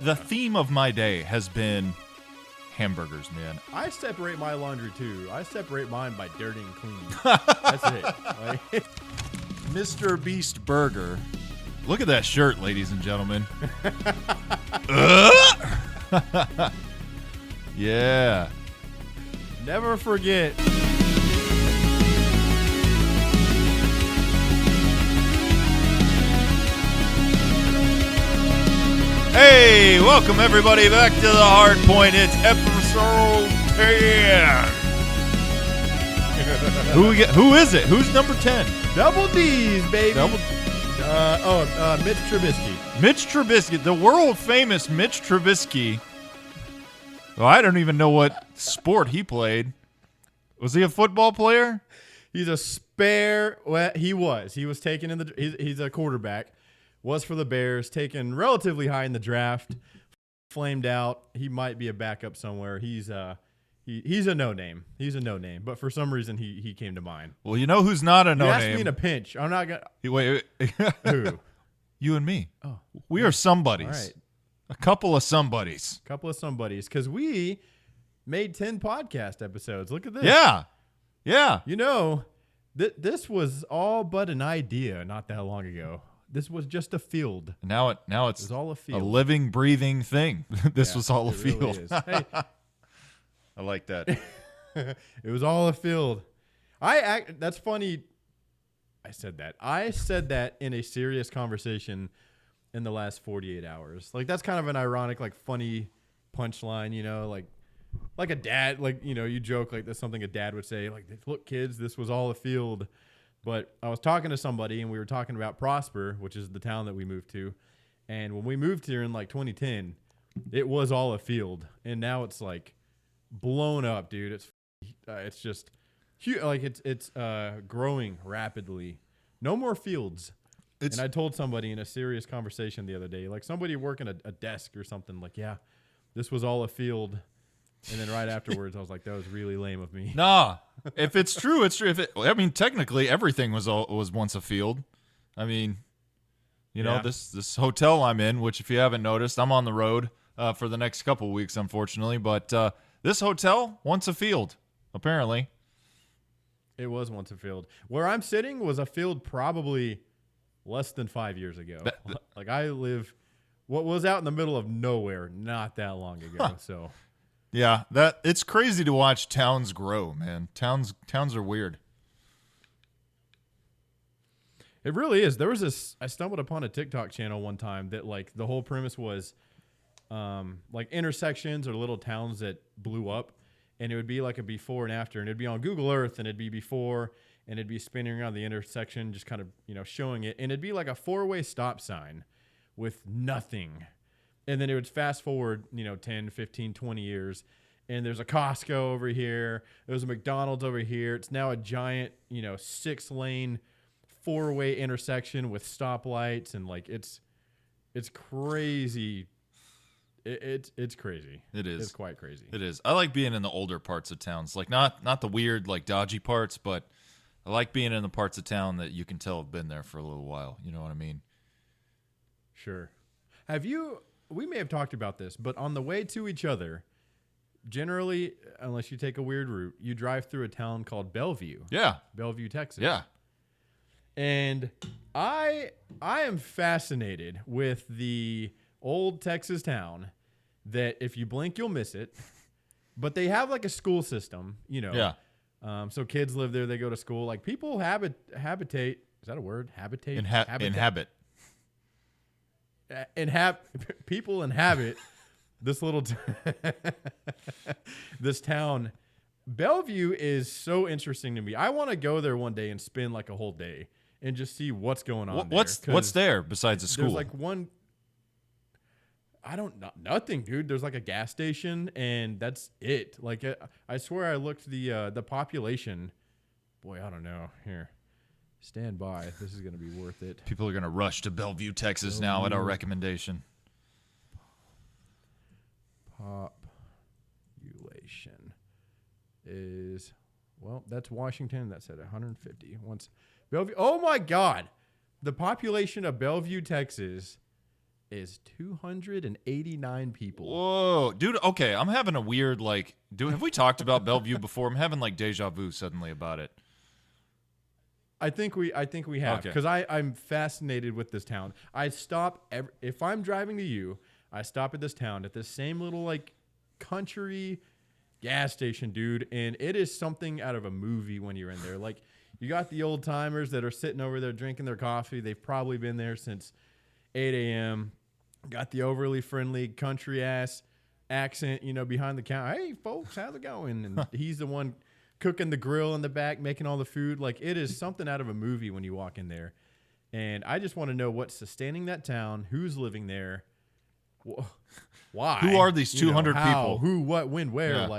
The theme of my day has been hamburgers, man. I separate my laundry too. I separate mine by dirty and clean. That's it. Like, Mr. Beast Burger. Look at that shirt, ladies and gentlemen. Yeah. never forget. Hey, welcome everybody back to the Hardpoint. It's episode 10. Who is it? Who's number 10? Double D's, baby. Mitch Trubisky. Mitch Trubisky, the world famous Mitch Trubisky. Well, I don't even know what sport he played. Was he a football player? He's a spare. Well, he was. He was taken in the. He's a quarterback. Was for the Bears, taken relatively high in the draft. Flamed out. He might be a backup somewhere. He's a no-name. He's a no-name. But for some reason, he came to mind. Well, you know who's not a no-name? You asked me in a pinch. I'm not gonna. Wait. Who? You and me. Oh, we are somebodies. all right. A couple of somebodies. Couple of somebodies, because we made 10 podcast episodes. Look at this. Yeah. You know, this was all but an idea not that long ago. This was just a field. Now it's It was all a field. a living, breathing thing. This was all a It field. really is. Hey, I like that. it was all a field. That's funny. I said that in a serious conversation in the last 48 hours. Like, that's kind of an ironic, like, funny punchline, you know, like a dad, like, you know, you joke like that's something a dad would say, like, look, kids, this was all a field. But I was talking to somebody and we were talking about Prosper, which is the town that we moved to. And when we moved here in like 2010, it was all a field. And now it's like blown up, dude. It's just huge. Like it's growing rapidly. No more fields. And I told somebody in a serious conversation the other day, like somebody working a desk or something, like, yeah, this was all a field. And then right afterwards, I was like, that was really lame of me. Nah, if it's true, it's true. Technically, everything was once a field. I mean, you know, this hotel I'm in, which if you haven't noticed, I'm on the road for the next couple of weeks, unfortunately. But this hotel, once a field, apparently. It was once a field. Where I'm sitting was a field probably less than 5 years ago. Like I live, what was out in the middle of nowhere not that long ago. So. Yeah, it's crazy to watch towns grow, man. Towns are weird. It really is. There was I stumbled upon a TikTok channel one time that like the whole premise was like intersections or little towns that blew up, and it would be like a before and after, and it'd be on Google Earth, and it'd be before, and it'd be spinning around the intersection, just kind of, you know, showing it, and it'd be like a 4-way stop sign with nothing. And then it would fast forward, you know, 10, 15, 20 years, and there's a Costco over here. There's a McDonald's over here. It's now a giant, you know, 6-lane, 4-way intersection with stoplights, and like it's crazy. It's crazy. It is. It's quite crazy. It is. I like being in the older parts of towns, like not the weird, like dodgy parts, but I like being in the parts of town that you can tell have been there for a little while. You know what I mean? Sure. We may have talked about this, but on the way to each other, generally, unless you take a weird route, you drive through a town called Bellevue. Yeah. Bellevue, Texas. Yeah. And I am fascinated with the old Texas town that if you blink, you'll miss it. But they have like a school system, you know. Yeah. So kids live there. They go to school. Like people habitate. Is that a word? Habitate? Inhabit. People inhabit this little this town. Bellevue is so interesting to me. I want to go there one day and spend like a whole day and just see what's going on. What's there besides a school? There's like nothing, dude. There's like a gas station and that's it. Like I swear I looked the population. Boy, I don't know. Here. Stand by. This is going to be worth it. People are going to rush to Bellevue, Texas now at our recommendation. Population is, well, that's Washington. That's at 150. Once Bellevue. Oh my God. The population of Bellevue, Texas is 289 people. Whoa, dude. Okay, I'm having a weird have we talked about Bellevue before? I'm having deja vu suddenly about it. I think we have, because I'm fascinated with this town. I stop if I'm driving to you, I stop at this town at this same little country gas station, dude, and it is something out of a movie when you're in there. You got the old timers that are sitting over there drinking their coffee. They've probably been there since 8 a.m. Got the overly friendly country ass accent, behind the counter. Hey, folks, how's it going? And he's the one cooking the grill in the back, making all the food. It is something out of a movie when you walk in there. And I just want to know what's sustaining that town, who's living there, why. Who are these 200 people? Who, what, when, where?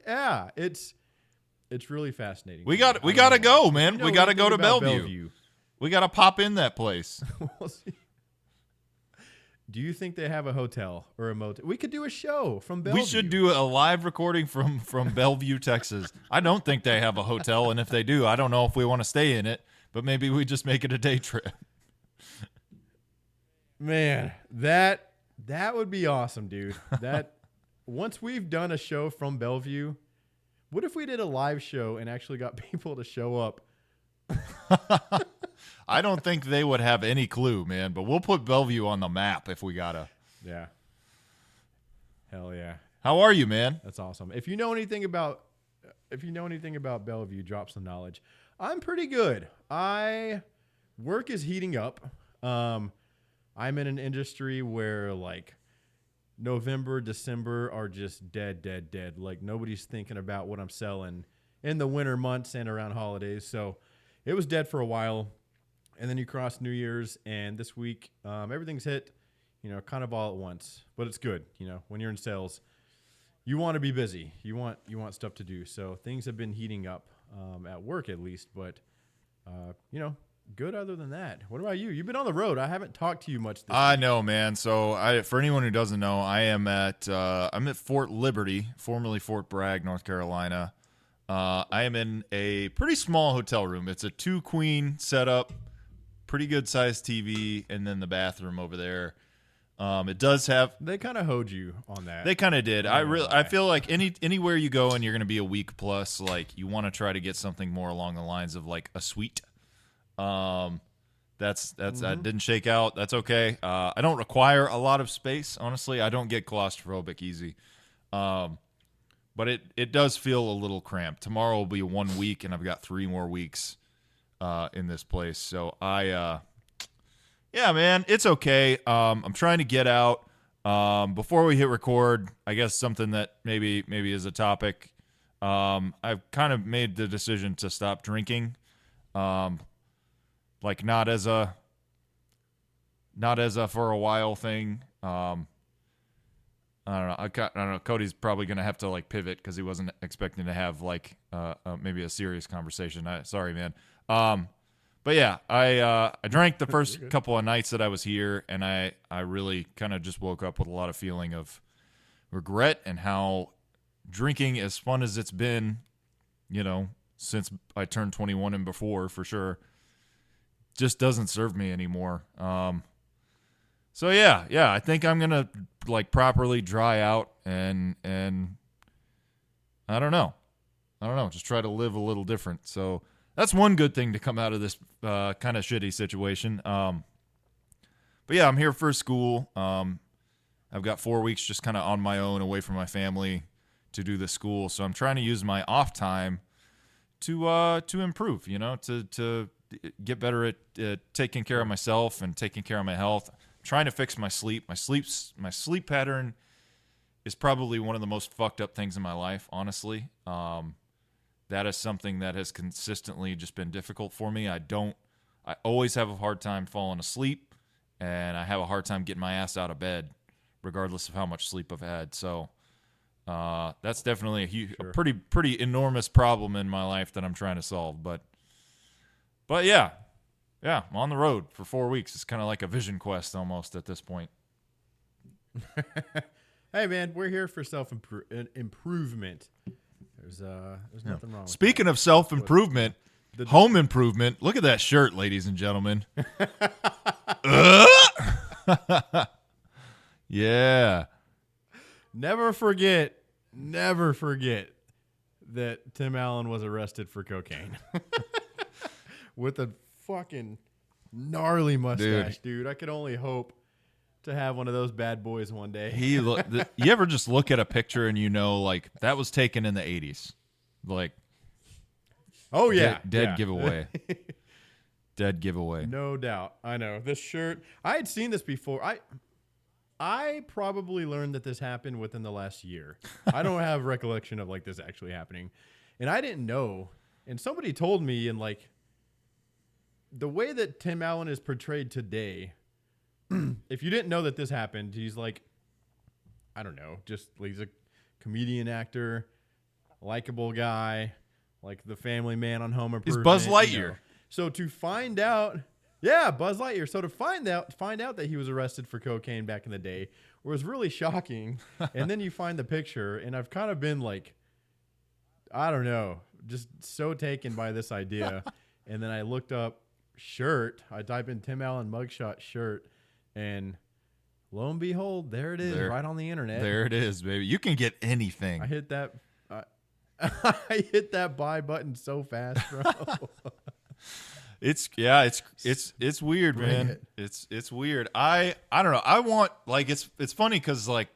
Yeah, it's really fascinating. We got to go, man. We got to go to Bellevue. We got to pop in that place. We'll see. Do you think they have a hotel or a motel? We could do a show from Bellevue. We should do a live recording from Bellevue, Texas. I don't think they have a hotel, and if they do, I don't know if we want to stay in it, but maybe we just make it a day trip. Man, that would be awesome, dude. That once we've done a show from Bellevue, what if we did a live show and actually got people to show up? I don't think they would have any clue, man, but we'll put Bellevue on the map if we gotta. Yeah. Hell yeah. How are you, man? That's awesome. If you know anything about Bellevue, drop some knowledge. I'm pretty good. Work is heating up. I'm in an industry where November, December are just dead. Nobody's thinking about what I'm selling in the winter months and around holidays. So it was dead for a while. And then you cross New Year's, and this week everything's hit, kind of all at once. But it's good, when you're in sales, you want to be busy. You want stuff to do. So things have been heating up at work at least. But good other than that. What about you? You've been on the road. I haven't talked to you much this week. I know, man. So for anyone who doesn't know, I'm at Fort Liberty, formerly Fort Bragg, North Carolina. I am in a pretty small hotel room. It's a 2-queen setup. Pretty good sized TV, and then the bathroom over there. It does have. They kind of hoed you on that. They kind of did. I feel like anywhere you go and you're going to be a week plus, you want to try to get something more along the lines of a suite. That's that didn't shake out. That's okay. I don't require a lot of space. Honestly, I don't get claustrophobic easy. But it does feel a little cramped. Tomorrow will be 1 week, and I've got 3 more weeks in this place. So yeah, man, it's okay. I'm trying to get out. Before we hit record, I guess something that maybe is a topic. I've kind of made the decision to stop drinking. Not as a for a while thing. I don't know. I don't know. Cody's probably gonna have to pivot because he wasn't expecting to have maybe a serious conversation. Sorry, man. But yeah, I drank the first couple of nights that I was here, and I really kind of just woke up with a lot of feeling of regret and how drinking, as fun as it's been, since I turned 21 and before, for sure, just doesn't serve me anymore. So yeah, I think I'm gonna properly dry out and I don't know, just try to live a little different. So that's one good thing to come out of this kind of shitty situation. But yeah, I'm here for school. I've got 4 weeks just kind of on my own, away from my family, to do the school. So I'm trying to use my off time to improve. To get better at taking care of myself and taking care of my health. Trying to fix my sleep. My sleep pattern is probably one of the most fucked up things in my life, honestly. That is something that has consistently just been difficult for me. I always have a hard time falling asleep, and I have a hard time getting my ass out of bed, regardless of how much sleep I've had. So that's definitely a pretty enormous problem in my life that I'm trying to solve. But yeah, I'm on the road for 4 weeks. It's kind of like a vision quest almost at this point. Hey, man, we're here for self-improvement. There's nothing wrong with Speaking of self-improvement, home improvement, look at that shirt, ladies and gentlemen. Yeah. Never forget that Tim Allen was arrested for cocaine with a fucking gnarly mustache, dude. I could only hope to have one of those bad boys one day. You ever just look at a picture and you know, like, that was taken in the 80s? Like, oh, yeah. Dead giveaway. Dead giveaway. No doubt. I know. This shirt, I had seen this before. I probably learned that this happened within the last year. I don't have recollection of like this actually happening. And I didn't know. And somebody told me, and like the way that Tim Allen is portrayed today, if you didn't know that this happened, he's like, I don't know, just he's a comedian actor, likable guy, like the family man on Home Improvement. He's Buzz Lightyear. You know. So to find out, yeah, Buzz Lightyear. So to find out that he was arrested for cocaine back in the day was really shocking. And then you find the picture, and I've kind of been like, I don't know, just so taken by this idea. And then I looked up shirt. I type in Tim Allen mugshot shirt, and lo and behold, there it is, right on the internet. There it is, baby. You can get anything. I hit that. I hit that buy button so fast, bro. It's weird, man. It's weird. I don't know. I want, like, it's funny because, like,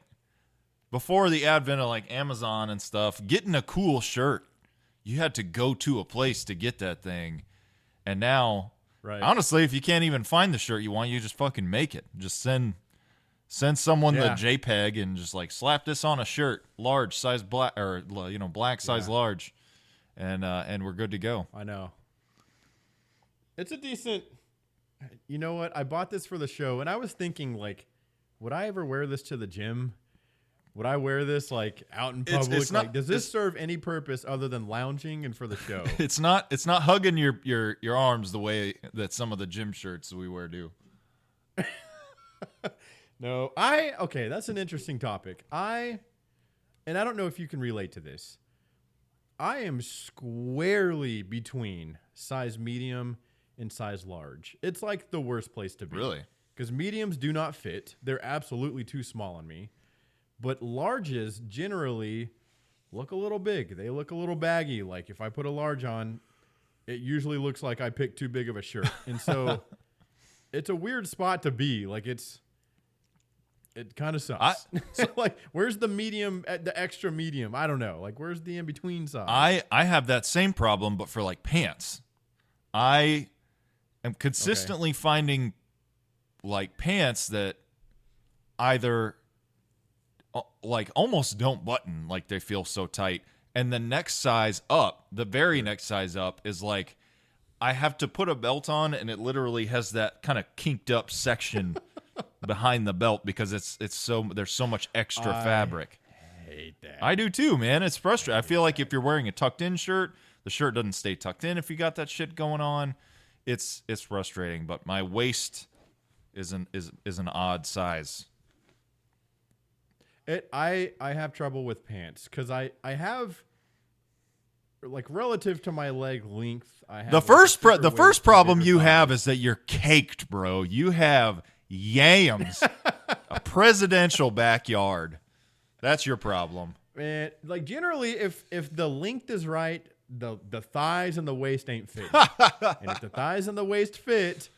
before the advent of like Amazon and stuff, getting a cool shirt, you had to go to a place to get that thing. And now, honestly, if you can't even find the shirt you want, you just fucking make it. Just send someone the JPEG and just like slap this on a shirt, large size black, or black size large, and we're good to go. I know. It's a decent. You know what? I bought this for the show, and I was thinking, like, would I ever wear this to the gym? Would I wear this like out in public? It's not, like, does this serve any purpose other than lounging and for the show? It's not hugging your arms the way that some of the gym shirts we wear do. No, okay, that's an interesting topic. And I don't know if you can relate to this. I am squarely between size medium and size large. It's like the worst place to be. Really? Because mediums do not fit. They're absolutely too small on me. But larges generally look a little big. They look a little baggy. Like if I put a large on, it usually looks like I picked too big of a shirt. And so it's a weird spot to be. Like it kind of sucks. So like, where's the medium, the extra medium? I don't know. Like, where's the in-between size? I have that same problem, but for like pants. I am consistently finding like pants that either like almost don't button, like they feel so tight. And the next size up, the very next size up is like, I have to put a belt on and it literally has that kind of kinked up section behind the belt because there's so much extra fabric. I hate that. I do too, man. It's frustrating. I feel like if you're wearing a tucked in shirt, the shirt doesn't stay tucked in if you got that shit going on. It's frustrating, but my waist is an odd size. I have trouble with pants because I have, like, relative to my leg length, I have the first problem you have is that you're caked, bro. You have yams, a presidential backyard. That's your problem. Man, like generally, if the length is right, the thighs and the waist ain't fit. And if the thighs and the waist fit,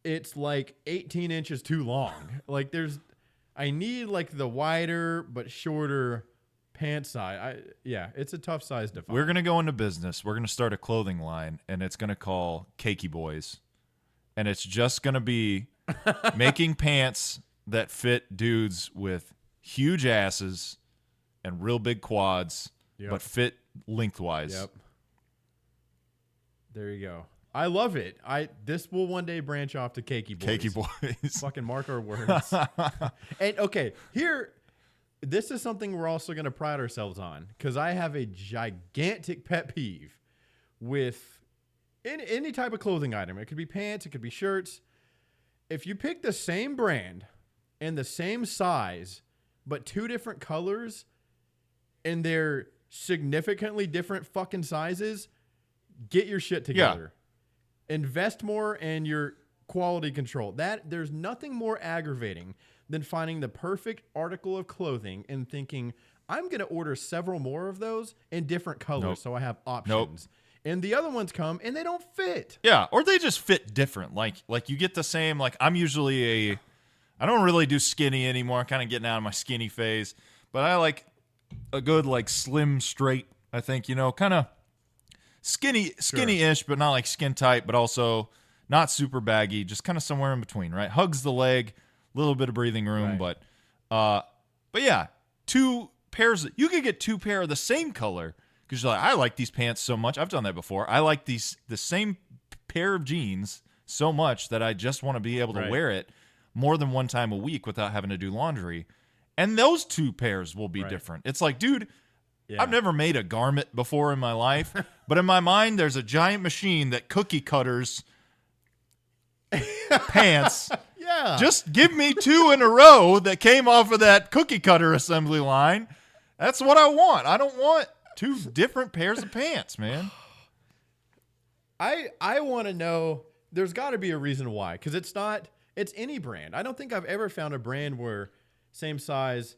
it's like 18 inches too long. Like I need like the wider but shorter pant size. It's a tough size to find. We're gonna go into business. We're gonna start a clothing line, and it's gonna call Cakey Boys, and it's just gonna be making pants that fit dudes with huge asses and real big quads, but fit lengthwise. Yep. There you go. I love it. This will one day branch off to Cakey Boys. Cakey Boys. Fucking mark our words. And okay, this is something we're also going to pride ourselves on because I have a gigantic pet peeve with any type of clothing item. It could be pants, it could be shirts. If you pick the same brand and the same size, but two different colors, and they're significantly different fucking sizes, get your shit together. Invest more in your quality control. That there's nothing more aggravating than finding the perfect article of clothing and thinking, I'm going to order several more of those in different colors so I have options. And the other ones come and they don't fit. Yeah, or they just fit different. Like you get the same. Like I don't really do skinny anymore. I'm kind of getting out of my skinny phase, but I like a good like slim straight. I think kind of skinny-ish, but not like skin tight, but also not super baggy. Just kind of somewhere in between, right? Hugs the leg, a little bit of breathing room, right. but yeah, 2 pairs. You could get 2 pair of the same color because you're like, I like these pants so much. I've done that before. I like the same pair of jeans so much that I just want to be able to wear it more than one time a week without having to do laundry. And those 2 pairs will be different. It's like, dude, I've never made a garment before in my life, but in my mind, there's a giant machine that cookie cutters pants. Yeah. Just give me 2 in a row that came off of that cookie cutter assembly line. That's what I want. I don't want 2 different pairs of pants, man. I want to know, there's got to be a reason why, because it's any brand. I don't think I've ever found a brand where same size,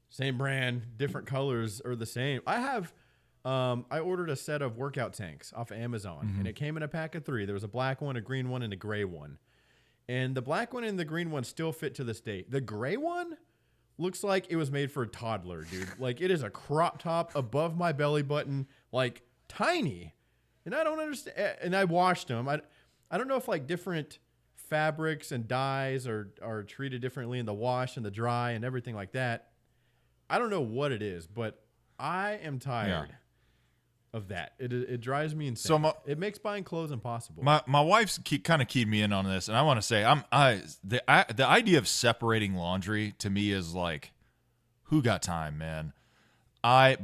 same brand, different colors are the same. I ordered a set of workout tanks off of Amazon, and it came in a pack of 3. There was a black one, a green one, and a gray one. And the black one and the green one still fit to this day. The gray one looks like it was made for a toddler, dude. Like, it is a crop top above my belly button, like tiny. And I don't understand. And I washed them. I don't know if like different fabrics and dyes are treated differently in the wash and the dry and everything like that. I don't know what it is, but I am tired of that. It drives me insane. So it makes buying clothes impossible. My wife's kind of keyed me in on this, and I want to say the idea of separating laundry to me is like, who got time, man? I've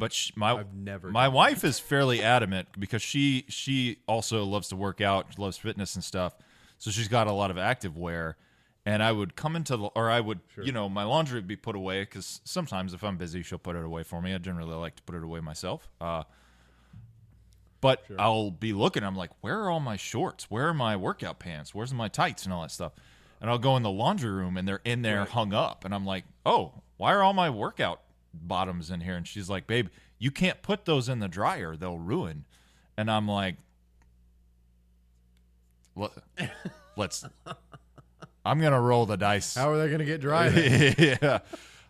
never. My wife is fairly adamant because she also loves to work out, loves fitness and stuff, so she's got a lot of active wear. And I would come my laundry would be put away because sometimes if I'm busy, she'll put it away for me. I generally like to put it away myself. But I'll be looking. I'm like, where are all my shorts? Where are my workout pants? Where's my tights and all that stuff? And I'll go in the laundry room and they're in there hung up. And I'm like, oh, why are all my workout bottoms in here? And she's like, babe, you can't put those in the dryer. They'll ruin. And I'm like, I'm gonna roll the dice. How are they gonna get dry? Yeah,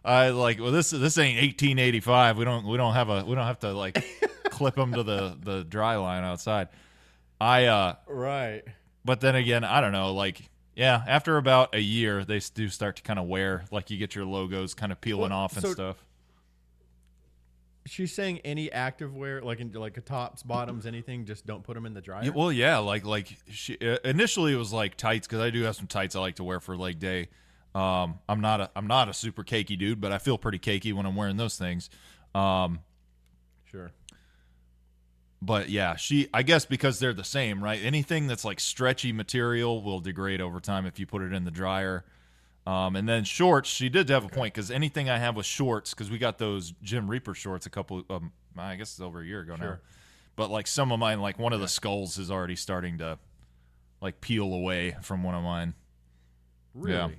this ain't 1885. We don't have to like clip them to the dry line outside. Right. But then again, I don't know. Like, yeah, after about a year, they do start to kind of wear. Like, you get your logos kind of peeling off and stuff. She's saying any active wear, like tops, bottoms, anything, just don't put them in the dryer. Yeah, well, yeah, like she initially it was like tights because I do have some tights I like to wear for leg day. I'm not a super cakey dude, but I feel pretty cakey when I'm wearing those things. Sure. But yeah, I guess because they're the same, right? Anything that's like stretchy material will degrade over time if you put it in the dryer. And then shorts, she did have a point because anything I have with shorts, because we got those Jim Reaper shorts I guess it's over a year ago now. But like some of mine, like one of the skulls is already starting to like peel away from one of mine. Really?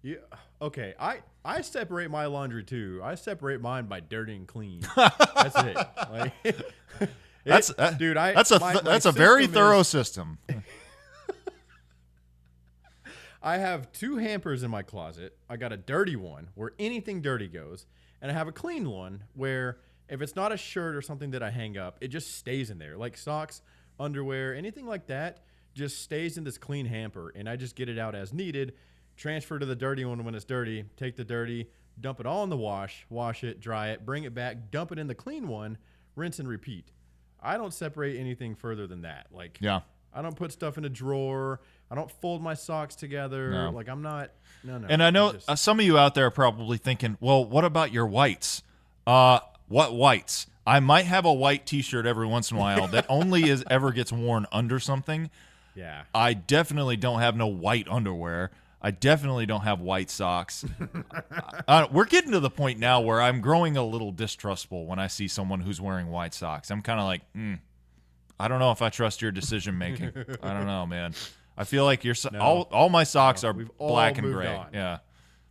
Yeah. Okay. I separate my laundry too. I separate mine by dirty and clean. That's it. Like, that's a very thorough system. I have 2 hampers in my closet. I got a dirty one where anything dirty goes, and I have a clean one where if it's not a shirt or something that I hang up, it just stays in there. Like socks, underwear, anything like that just stays in this clean hamper, and I just get it out as needed, transfer to the dirty one when it's dirty, take the dirty, dump it all in the wash it, dry it, bring it back, dump it in the clean one, rinse and repeat. I don't separate anything further than that. Like, yeah. I don't put stuff in a drawer. I don't fold my socks together. No. Like, I'm not. No. And I know some of you out there are probably thinking, well, what about your whites? What whites? I might have a white T-shirt every once in a while that only ever gets worn under something. Yeah. I definitely don't have no white underwear. I definitely don't have white socks. We're getting to the point now where I'm growing a little distrustful when I see someone who's wearing white socks. I'm kind of like, I don't know if I trust your decision making. I don't know, man. I feel like No. all my socks are We've all black and moved gray. on. Yeah,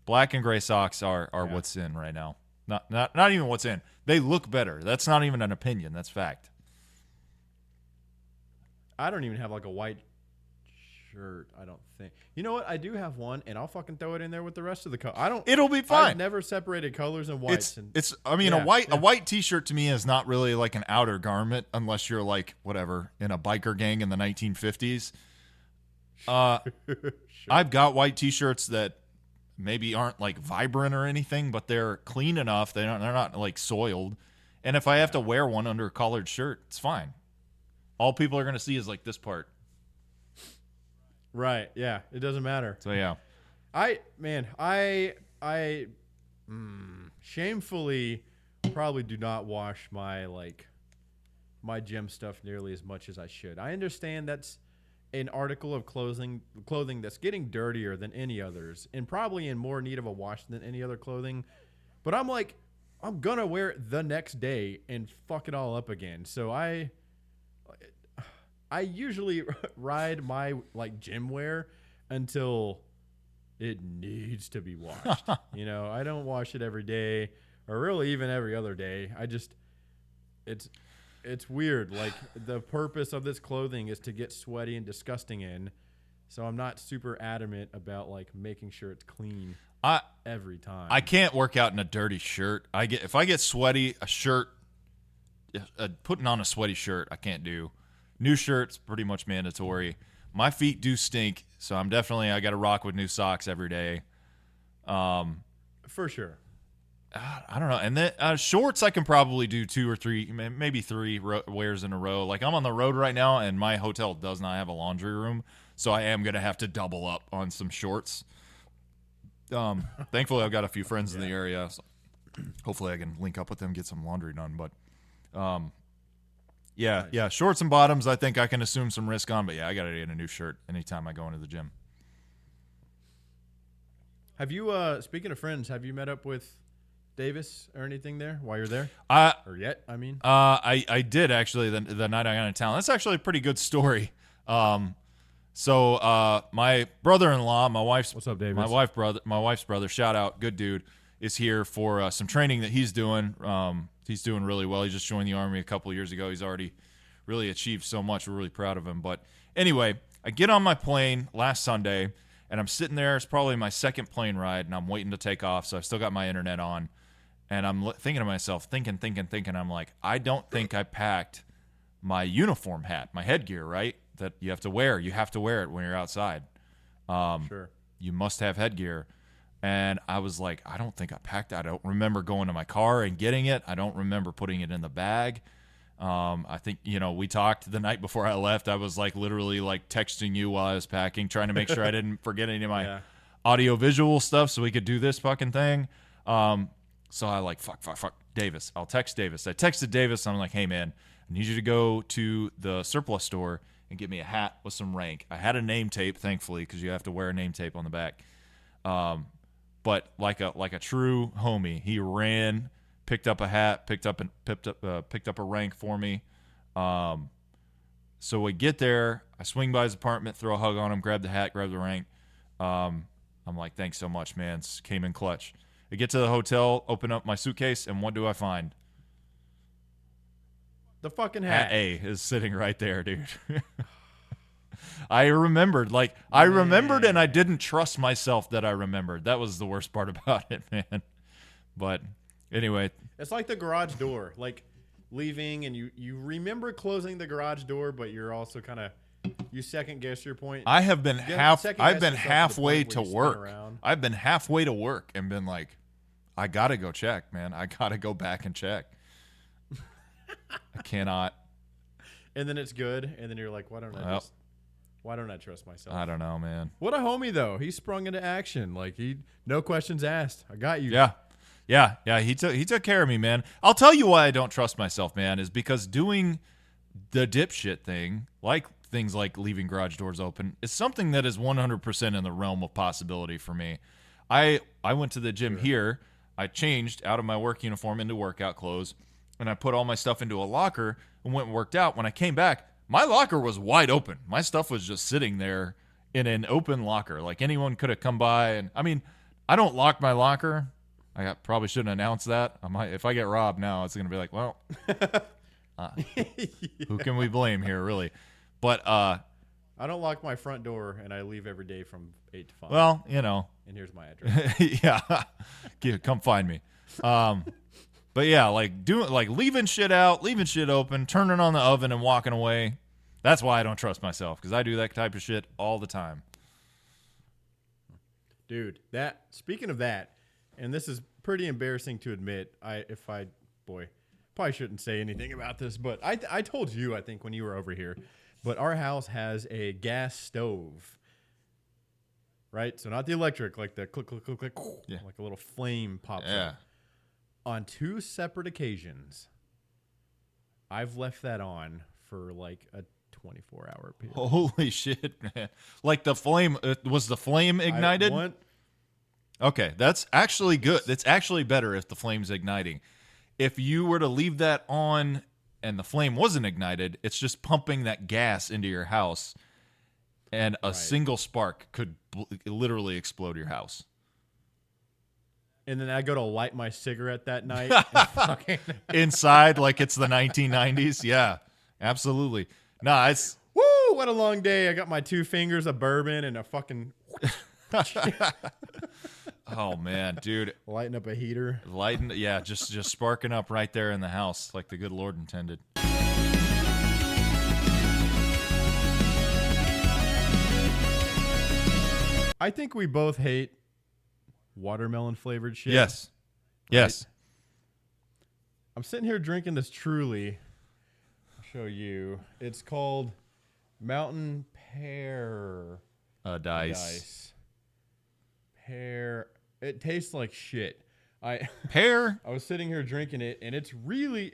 black and gray socks are what's in right now. Not even what's in. They look better. That's not even an opinion. That's fact. I don't even have like a white shirt. I don't think. You know what? I do have one, and I'll fucking throw it in there with the rest of the color. I don't. It'll be fine. I've never separated colors and whites. I mean, a white T-shirt to me is not really like an outer garment unless you're like whatever in a biker gang in the 1950s. Sure. I've got white T-shirts that maybe aren't like vibrant or anything, but they're clean enough. They're not like soiled. And if I have to wear one under a collared shirt, it's fine. All people are gonna see is like this part. Right. Yeah. It doesn't matter. So yeah. I shamefully probably do not wash my gym stuff nearly as much as I should. I understand that's an article of clothing that's getting dirtier than any others and probably in more need of a wash than any other clothing. But I'm like, I'm gonna wear it the next day and fuck it all up again. So I usually ride my like gym wear until it needs to be washed. You know, I don't wash it every day or really even every other day. It's weird. Like the purpose of this clothing is to get sweaty and disgusting in. So I'm not super adamant about like making sure it's clean every time. I can't work out in a dirty shirt. If I get sweaty, a shirt, putting on a sweaty shirt, I can't do. New shirts, pretty much mandatory. My feet do stink, so I got to rock with new socks every day. For sure. I don't know. And then shorts, I can probably do 2 or 3, maybe 3 wears in a row. Like I'm on the road right now, and my hotel does not have a laundry room, so I am going to have to double up on some shorts. Thankfully, I've got a few friends in the area, so hopefully I can link up with them, get some laundry done. But yeah, shorts and bottoms, I think I can assume some risk on. But yeah, I got to get a new shirt anytime I go into the gym. Have you, speaking of friends, have you met up with Davis or anything there while you're there? Or yet, I mean? I did actually the night I got into town. That's actually a pretty good story. So my brother-in-law, What's up, Davis? My wife's brother, shout out, good dude, is here for some training that he's doing. He's doing really well. He just joined the Army a couple of years ago. He's already really achieved so much. We're really proud of him. But anyway, I get on my plane last Sunday, and I'm sitting there. It's probably my second plane ride, and I'm waiting to take off, so I've still got my internet on. And I'm thinking to myself, thinking. I'm like, I don't think I packed my uniform hat, my headgear, right? That you have to wear. You have to wear it when you're outside. Sure. You must have headgear. And I was like, I don't think I packed that. I don't remember going to my car and getting it. I don't remember putting it in the bag. I think, we talked the night before I left. I was like literally like texting you while I was packing, trying to make sure I didn't forget any of my audio visual stuff so we could do this fucking thing. So I like, fuck, Davis. I'll text Davis. I texted Davis. And I'm like, hey, man, I need you to go to the surplus store and get me a hat with some rank. I had a name tape, thankfully, because you have to wear a name tape on the back. But like a true homie, he ran, picked up a hat, picked up a rank for me. So we get there. I swing by his apartment, throw a hug on him, grab the hat, grab the rank. I'm like, thanks so much, man. It came in clutch. I get to the hotel, open up my suitcase, and what do I find? The fucking hat. Hat A is sitting right there, dude. I remembered, and I didn't trust myself that I remembered. That was the worst part about it, man. But anyway. It's like the garage door, like leaving, and you remember closing the garage door, but you're also kind of, you second guess your point. I've been halfway to work. I've been halfway to work and been like, I got to go check, man. I got to go back and check. I cannot. And then it's good. And then you're like, why don't I trust myself? I don't know, man. What a homie, though. He sprung into action. Like, no questions asked. I got you. Yeah. He took care of me, man. I'll tell you why I don't trust myself, man, is because doing the dipshit thing, like things like leaving garage doors open, is something that is 100% in the realm of possibility for me. I went to the gym here. I changed out of my work uniform into workout clothes, and I put all my stuff into a locker and went and worked out. When I came back, my locker was wide open. My stuff was just sitting there in an open locker. Like anyone could have come by, and I mean, I don't lock my locker. Probably shouldn't announce that. If I get robbed now, it's gonna be like, well, who can we blame here, really? But I don't lock my front door, and I leave every day from 8 to 5. Well, you know, and here's my address. yeah, come find me. But yeah, leaving shit out, leaving shit open, turning on the oven and walking away. That's why I don't trust myself, because I do that type of shit all the time. Dude, speaking of that, and this is pretty embarrassing to admit. Probably shouldn't say anything about this, but I told you, I think, when you were over here, but our house has a gas stove, right? So not the electric, like the click, click, click, click, yeah. like a little flame pops up. On 2 separate occasions, I've left that on for like a 24-hour period. Holy shit, man. Like the flame, was the flame ignited? Okay, that's actually good. It's actually better if the flame's igniting. If you were to leave that on and the flame wasn't ignited, it's just pumping that gas into your house, and a single spark could literally explode your house. And then I go to light my cigarette that night. Inside, like it's the 1990s. Yeah, absolutely. Nah, it's... Woo, what a long day. I got my 2 fingers of bourbon and a fucking... Oh, man, dude. Lighting up a heater. Just sparking up right there in the house like the good Lord intended. I think we both hate watermelon flavored shit. Yes. Right? Yes. I'm sitting here drinking this Truly. I'll show you. It's called Mountain Pear. Dice. Pear. It tastes like shit. Pear? I was sitting here drinking it, and it's really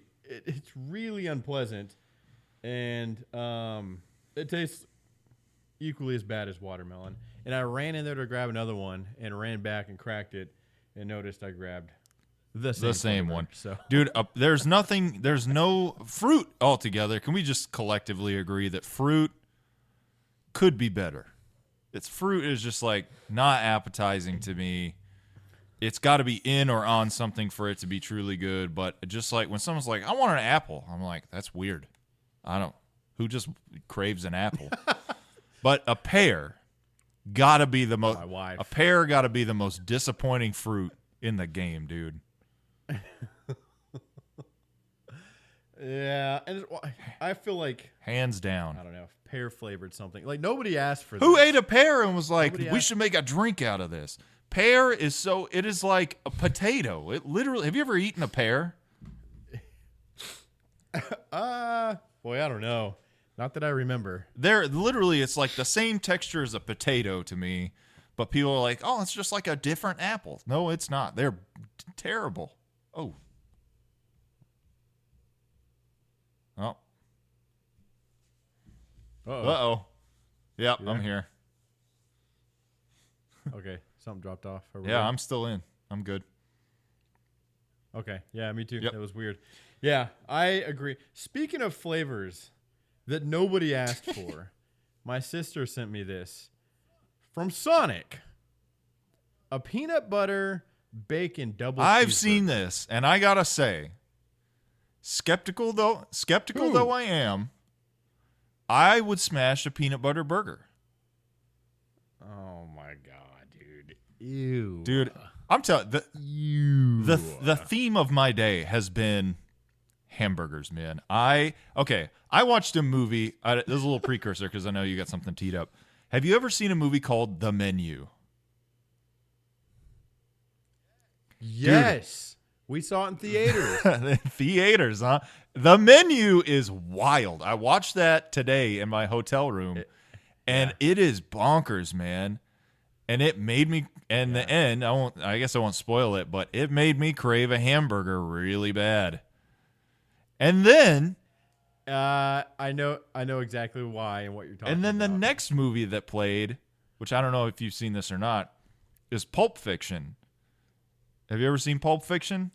unpleasant, and it tastes equally as bad as watermelon. And I ran in there to grab another one, and ran back and cracked it, and noticed I grabbed the same one. So, dude, there's no fruit altogether. Can we just collectively agree that fruit could be better? Fruit is just like not appetizing to me. It's got to be in or on something for it to be truly good. But just like when someone's like, I want an apple, I'm like, that's weird. Who just craves an apple? But a pear gotta be the most. My wife. A pear gotta be the most disappointing fruit in the game, dude. Yeah, and I feel like hands down. I don't know, pear flavored something. Like nobody asked for. Who this. ate a pear and was like, Nobody we asked. should make a drink out of this? Pear is it is like a potato. It literally. Have you ever eaten a pear? Boy, I don't know. Not that I remember. It's like the same texture as a potato to me, but people are like, oh, it's just like a different apple. No, it's not. They're terrible. Oh. Oh. Uh-oh. Yep, I'm here. Okay, something dropped off. Yeah, I'm still in. I'm good. Okay, yeah, me too. Yep. That was weird. Yeah, I agree. Speaking of flavors that nobody asked for, my sister sent me this from Sonic. A peanut butter bacon double I've cheeseburger. seen this, and I gotta say, skeptical though I am, I would smash a peanut butter burger. Oh my god, dude. Ew. Dude, I'm telling you, the theme of my day has been hamburgers, man. I watched a movie. This is a little precursor because I know you got something teed up. Have you ever seen a movie called The Menu? Yes. We saw it in theaters. Theaters, huh? The Menu is wild. I watched that today in my hotel room, and it is bonkers, man. And it made me, in the end, I guess I won't spoil it, but it made me crave a hamburger really bad. And then I know exactly why and what you're talking about. And then the next movie that played, which I don't know if you've seen this or not, is Pulp Fiction. Have you ever seen Pulp Fiction?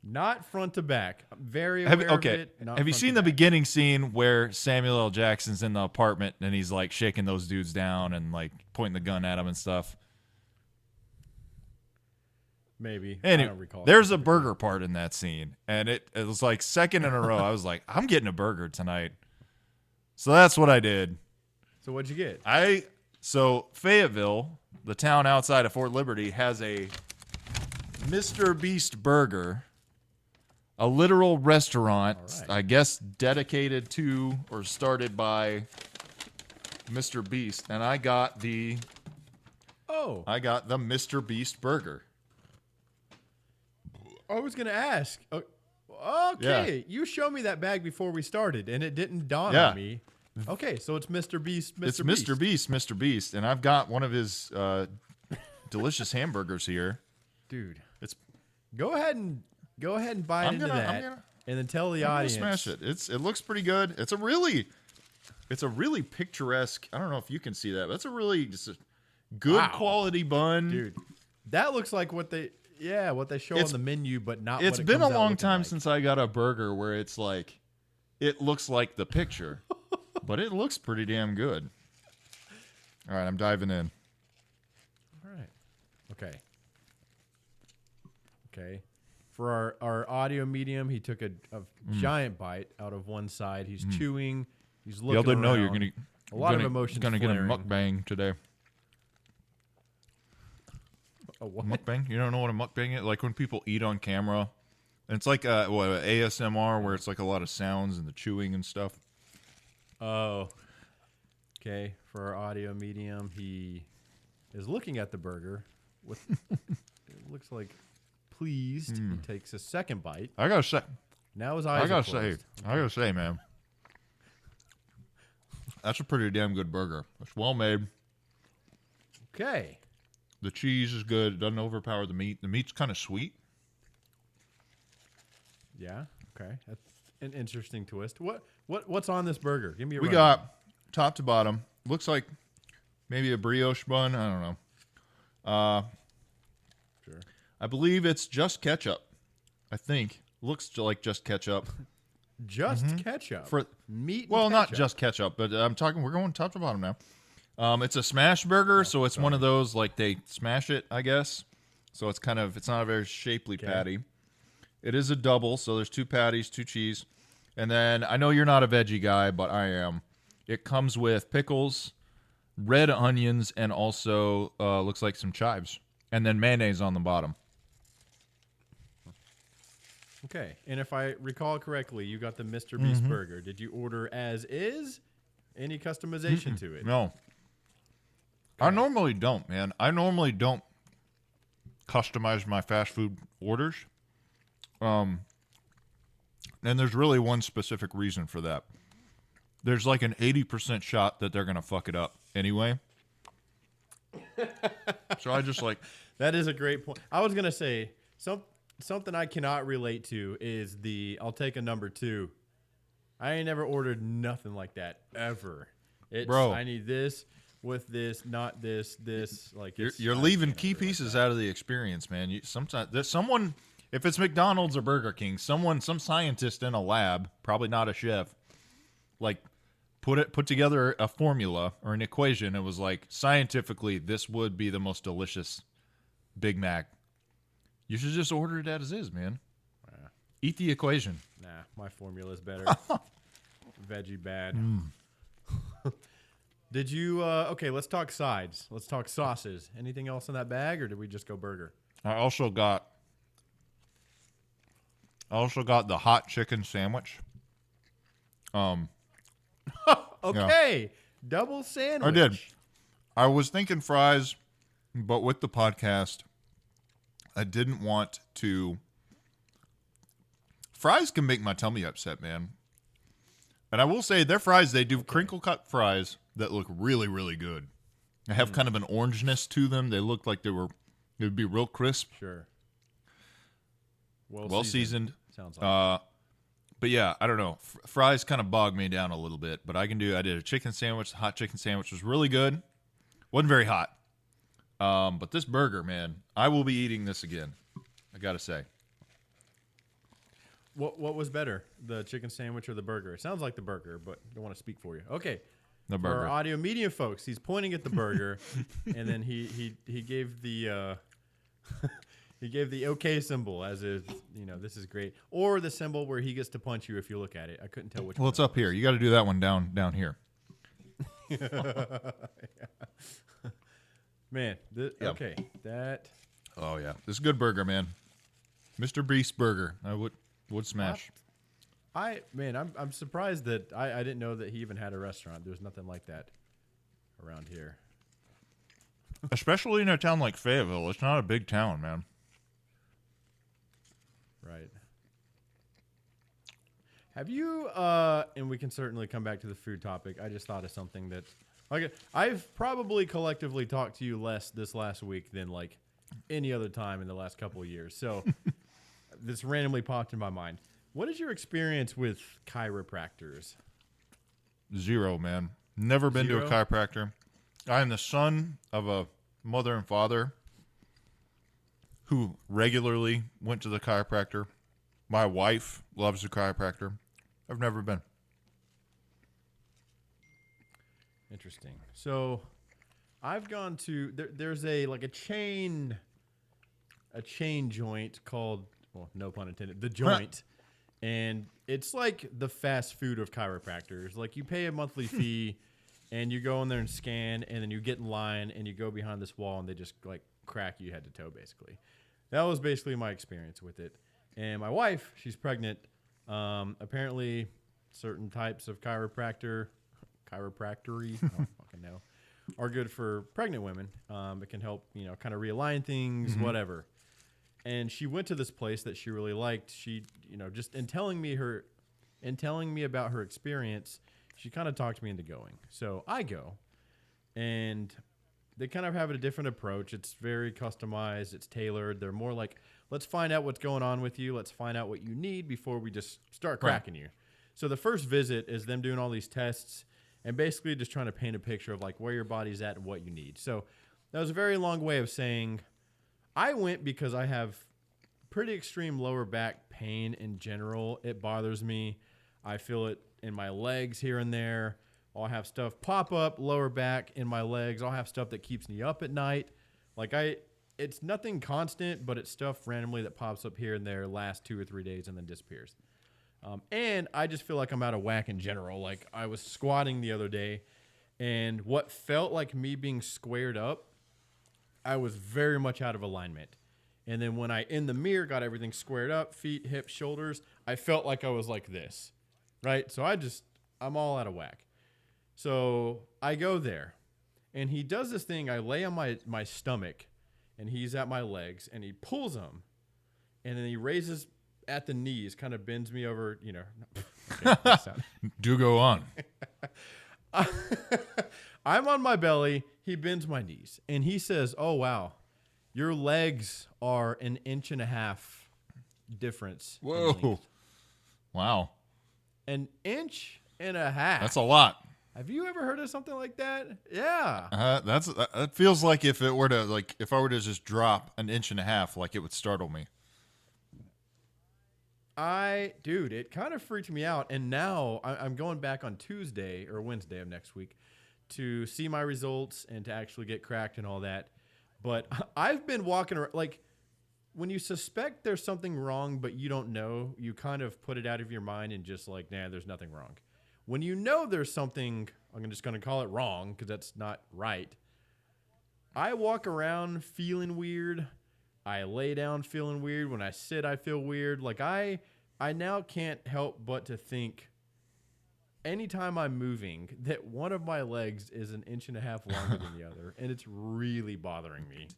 Not front to back. I'm very aware of it. Not Have you front seen to the back. beginning scene where Samuel L. Jackson's in the apartment and he's like shaking those dudes down and like pointing the gun at them and stuff? Maybe. Anyway, I don't recall. there's a burger part in that scene, and it was like second in a row. I was like, I'm getting a burger tonight. So that's what I did. So what'd you get? So Fayetteville, the town outside of Fort Liberty, has a Mr. Beast burger, a literal restaurant, right. I guess dedicated to or started by Mr. Beast, and I got the Mr. Beast burger. I was gonna ask. Okay, Yeah. you showed me that bag before we started, and it didn't dawn Yeah. on me. Okay, so it's Mr. Beast. It's Mr. Beast, Mr. Beast, and I've got one of his delicious hamburgers here. Dude, It's go ahead and bite into that, and then tell the I'm gonna audience. smash it. It looks pretty good. It's a really picturesque. I don't know if you can see that, but it's a really just a good Wow. quality bun. Dude, that looks like what they show on the menu, but not. It's what it been a comes out long looking time like. since I got a burger where it's like, it looks like the picture, but it looks pretty damn good. All right, I'm diving in. All right. Okay. For our audio medium, he took a giant bite out of one side. He's chewing. He's looking The other no, you're around. gonna A lot of emotions Gonna get a flaring. mukbang today. A what? Mukbang? You don't know what a mukbang is? Like when people eat on camera. And it's like ASMR where it's like a lot of sounds and the chewing and stuff. Oh. Okay. For our audio medium, he is looking at the burger with it looks like pleased. He takes a second bite. I gotta say, Now his eyes are closed. I gotta say, man, that's a pretty damn good burger. It's well made. Okay. The cheese is good. It doesn't overpower the meat. The meat's kind of sweet. Yeah. Okay. That's an interesting twist. What's on this burger? Give me a We rundown. got top to bottom. Looks like maybe a brioche bun. I don't know. Sure. I believe it's just ketchup. I think looks like just ketchup. Just ketchup. For meat. Well, and not ketchup. just ketchup, but we're going top to bottom now. It's a smash burger, so it's one of those like they smash it, I guess. So it's not a very shapely patty. It is a double, so there's 2 patties, 2 cheese. And then I know you're not a veggie guy, but I am. It comes with pickles, red onions, and also looks like some chives. And then mayonnaise on the bottom. Okay. And if I recall correctly, you got the Mr. Beast burger. Did you order as is? Any customization to it? No. I normally don't, man. I normally don't customize my fast food orders. And there's really one specific reason for that. There's like an 80% shot that they're going to fuck it up anyway. So I just like... That is a great point. I was going to say, something I cannot relate to is I'll take a number 2. I ain't never ordered nothing like that, ever. Bro. I need this with this, not this. Like You're leaving key pieces out of the experience, man. Sometimes there's someone... If it's McDonald's or Burger King, some scientist in a lab, probably not a chef, like put together a formula or an equation. It was like, scientifically, this would be the most delicious Big Mac. You should just order it as is, man. Eat the equation. Nah, my formula's better. Veggie bad. Did you? Okay, let's talk sides. Let's talk sauces. Anything else in that bag, or did we just go burger? I also got the hot chicken sandwich. Okay, double sandwich. I did. I was thinking fries, but with the podcast, I didn't want to. Fries can make my tummy upset, man. And I will say, their fries, they do crinkle cut fries that look really, really good. They have kind of an orangeness to them. They look like they would be real crisp. Sure. Well seasoned. Sounds like. But yeah, I don't know. Fries kind of bog me down a little bit, but I did a chicken sandwich. The hot chicken sandwich was really good. Wasn't very hot. But this burger, man, I will be eating this again. I gotta say. What was better, the chicken sandwich or the burger? It sounds like the burger, but I don't want to speak for you. Okay. The For our burger. audio media folks, he's pointing at the burger, and then he gave the he gave the okay symbol as is, this is great, or the symbol where he gets to punch you if you look at it. I couldn't tell which. Well, it's up here. You got to do that one down here. Man, okay, that. Oh yeah, this is a good burger, man. Mr. Beast Burger. I would smash. I'm surprised that I didn't know that he even had a restaurant. There's nothing like that around here. Especially in a town like Fayetteville. It's not a big town, man. Right. Have you, and we can certainly come back to the food topic. I just thought of something that, I've probably collectively talked to you less this last week than like any other time in the last couple of years. So this randomly popped in my mind. What is your experience with chiropractors? Zero, man. Never been to a Zero? chiropractor. I am the son of a mother and father who regularly went to the chiropractor. My wife loves the chiropractor. I've never been. Interesting. So I've gone to there's a chain joint called, well, no pun intended, The Joint. And it's like the fast food of chiropractors. Like, you pay a monthly fee and you go in there and scan, and then you get in line and you go behind this wall and they just like crack you head to toe, basically. That was basically my experience with it. And my wife, she's pregnant. Apparently certain types of chiropractory, I don't fucking know, are good for pregnant women. It can help, kind of realign things, whatever. And she went to this place that she really liked. She, just in telling me about her experience, she kind of talked me into going. So I go, and they kind of have a different approach. It's very customized. It's tailored. They're more like, let's find out what's going on with you. Let's find out what you need before we just start cracking you. So the first visit is them doing all these tests and basically just trying to paint a picture of like where your body's at and what you need. So that was a very long way of saying I went because I have pretty extreme lower back pain in general. It bothers me. I feel it in my legs here and there. I'll have stuff pop up lower back in my legs. I'll have stuff that keeps me up at night. It's nothing constant, but it's stuff randomly that pops up here and there, lasts 2 or 3 days, and then disappears. And I just feel like I'm out of whack in general. Like, I was squatting the other day, and what felt like me being squared up, I was very much out of alignment. And then when I, in the mirror, got everything squared up, feet, hips, shoulders, I felt like I was like this, right? So I'm all out of whack. So I go there, and he does this thing. I lay on my stomach, and he's at my legs, and he pulls them, and then he raises at the knees, kind of bends me over, Okay, Do go on. I'm on my belly. He bends my knees, and he says, "Oh, wow, your legs are 1.5 inches difference." Whoa. Wow. 1.5 inches. That's a lot. Have you ever heard of something like that? Yeah. That feels like if I were to just drop 1.5 inches, like it would startle me. Dude, it kind of freaked me out. And now I'm going back on Tuesday or Wednesday of next week to see my results and to actually get cracked and all that. But I've been walking around, like, when you suspect there's something wrong, but you don't know, you kind of put it out of your mind and just like, nah, there's nothing wrong. When you know there's something, I'm just going to call it wrong because that's not right. I walk around feeling weird. I lay down feeling weird. When I sit, I feel weird. Like I now can't help but to think anytime I'm moving that one of my legs is 1.5 inches longer than the other. And it's really bothering me.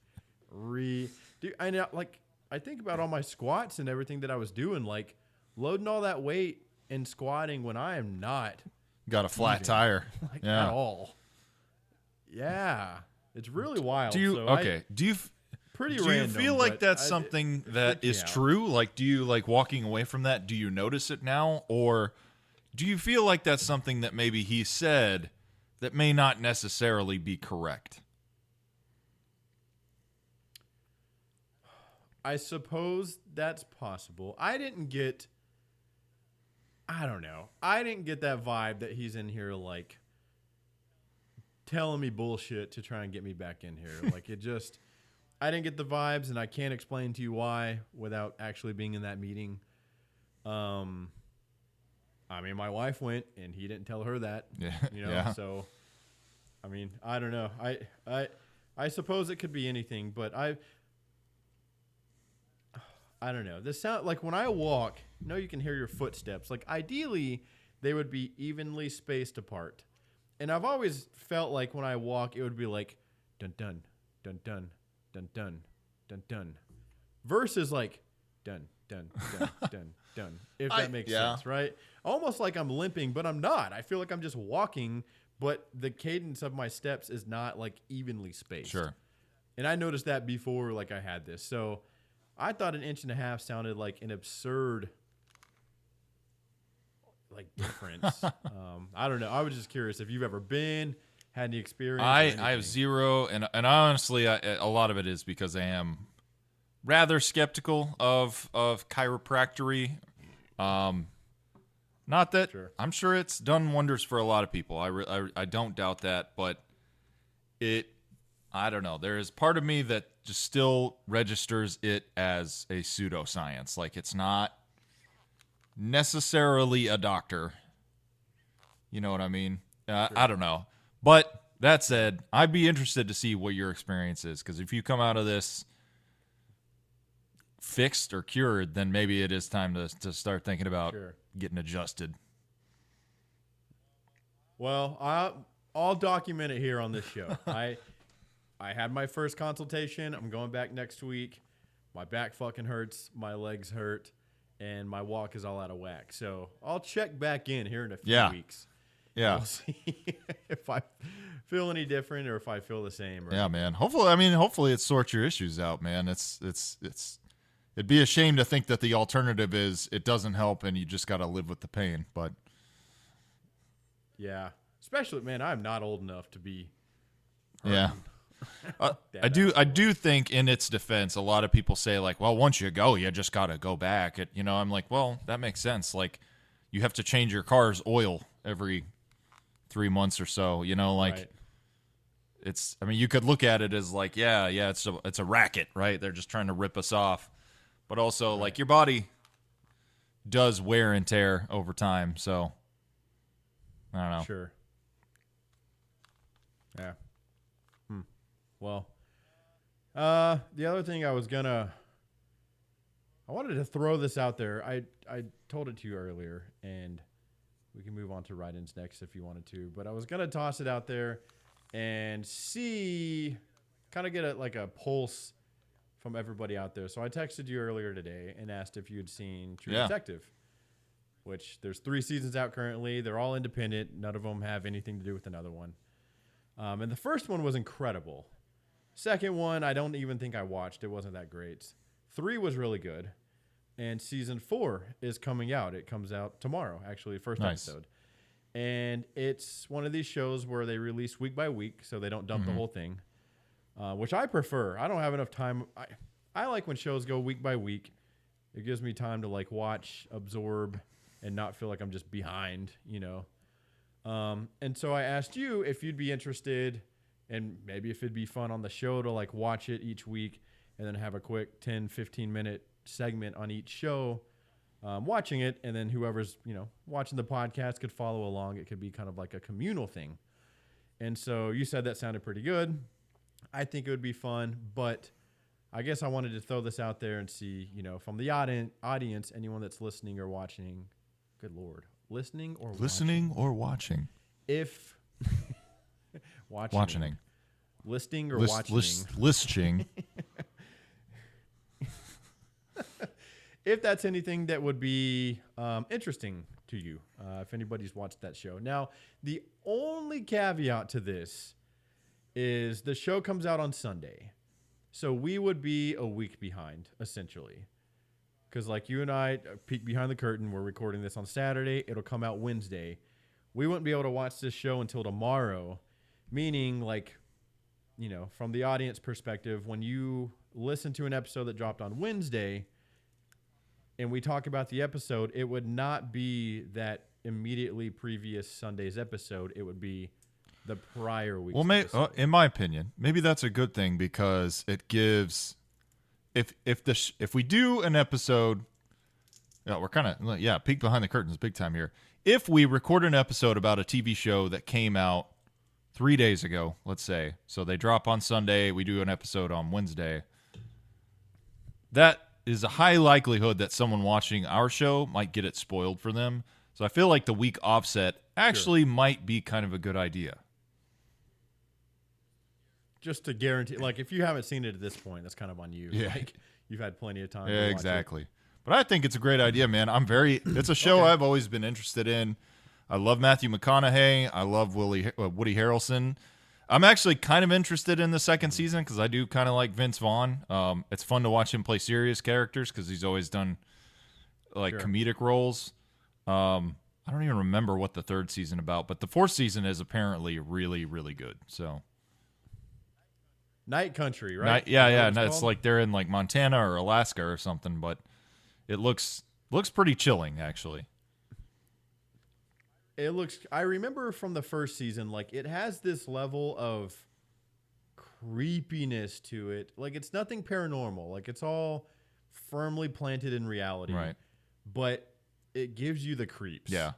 Dude, I know, like, I think about all my squats and everything that I was doing, like loading all that weight and squatting when I am not got a flat tire, at all. Yeah, it's really wild. Do you feel like that's something that is true? Like, do you like walking away from that? Do you notice it now, or do you feel like that's something that maybe he said that may not necessarily be correct? I suppose that's possible. I didn't get I don't know. I didn't get that vibe that he's in here like telling me bullshit to try and get me back in here. Like it just, I didn't get the vibes, and I can't explain to you why without actually being in that meeting. I mean, my wife went, and he didn't tell her that. Yeah. You know, Yeah. so I mean, I don't know. I suppose it could be anything, but I don't know. This sound like when I walk, you know, you can hear your footsteps. Like ideally, they would be evenly spaced apart. And I've always felt like when I walk, it would be like dun dun dun dun dun dun dun dun, versus like dun dun dun dun dun. If that makes sense, right? Almost like I'm limping, but I'm not. I feel like I'm just walking, but the cadence of my steps is not like evenly spaced. Sure. And I noticed that before, like I had this. So I thought 1.5 inches sounded like an absurd like difference. I don't know. I was just curious if you've ever been, had any experience. I have zero, and honestly, a lot of it is because I am rather skeptical of chiropractory. Not that I'm sure it's done wonders for a lot of people. I don't doubt that, but I don't know. There is part of me that just still registers it as a pseudoscience. Like it's not necessarily a doctor. You know what I mean? Sure. I don't know. But that said, I'd be interested to see what your experience is, because if you come out of this fixed or cured, then maybe it is time to start thinking about getting adjusted. Well, I'll document it here on this show. I had my first consultation. I'm going back next week. My back fucking hurts. My legs hurt. And my walk is all out of whack. So I'll check back in here in a few weeks. Yeah. We'll see if I feel any different or if I feel the same. Yeah, man. Hopefully it sorts your issues out, man. It'd be a shame to think that the alternative is it doesn't help and you just got to live with the pain. But yeah, especially, man, I'm not old enough to be. Yeah. I do think in its defense, a lot of people say like, well, once you go, you just got to go back. I'm like, well, that makes sense. Like you have to change your car's oil every 3 months or so, Right. You could look at it as like, it's a racket, right? They're just trying to rip us off. But also like your body does wear and tear over time. So I don't know. Sure. Yeah. Well, the other thing I wanted to throw this out there. I told it to you earlier, and we can move on to write-ins next if you wanted to. But I was going to toss it out there and see, kind of get a pulse from everybody out there. So I texted you earlier today and asked if you had seen True Detective, which there's 3 seasons out currently. They're all independent. None of them have anything to do with another one. And the first one was incredible. Second one, I don't even think I watched. It wasn't that great. 3 was really good. And season 4 is coming out. It comes out tomorrow, actually, first episode. And it's one of these shows where they release week by week, so they don't dump the whole thing, which I prefer. I don't have enough time. I like when shows go week by week. It gives me time to like watch, absorb, and not feel like I'm just behind, And so I asked you if you'd be interested, and maybe if it'd be fun on the show to like watch it each week and then have a quick 10, 15-minute segment on each show, watching it. And then whoever's, watching the podcast could follow along. It could be kind of like a communal thing. And so you said that sounded pretty good. I think it would be fun, but I guess I wanted to throw this out there and see, from the audience, anyone that's listening or watching, good Lord, listening or watching. If watching. Listening or watching. Listing. If that's anything that would be interesting to you, if anybody's watched that show. Now, the only caveat to this is the show comes out on Sunday. So we would be a week behind, essentially. Because like you and I peek behind the curtain, we're recording this on Saturday. It'll come out Wednesday. We wouldn't be able to watch this show until tomorrow, meaning like, from the audience perspective, when you listen to an episode that dropped on Wednesday, and we talk about the episode, it would not be that immediately previous Sunday's episode. It would be the prior week's episode. In my opinion, maybe that's a good thing because it gives if we do an episode, we're kind of peek behind the curtains big time here. If we record an episode about a TV show that came out 3 days ago, let's say, so they drop on Sunday, we do an episode on Wednesday, that is a high likelihood that someone watching our show might get it spoiled for them. So I feel like the week offset actually might be kind of a good idea. Just to guarantee, like, if you haven't seen it at this point, that's kind of on you. Yeah. Like, you've had plenty of time. Yeah, to watch exactly. It. But I think it's a great idea, man. It's a show I've always been interested in. I love Matthew McConaughey. I love Woody Harrelson. I'm actually kind of interested in the second season because I do kind of like Vince Vaughn. It's fun to watch him play serious characters because he's always done comedic roles. I don't even remember what the third season about, but the fourth season is apparently really, really good. So, Night Country, right? Yeah. And it's like they're in like Montana or Alaska or something, but it looks pretty chilling, actually. I remember from the first season, like, it has this level of creepiness to it. Like, it's nothing paranormal. Like, it's all firmly planted in reality. Right. But it gives you the creeps. Yeah.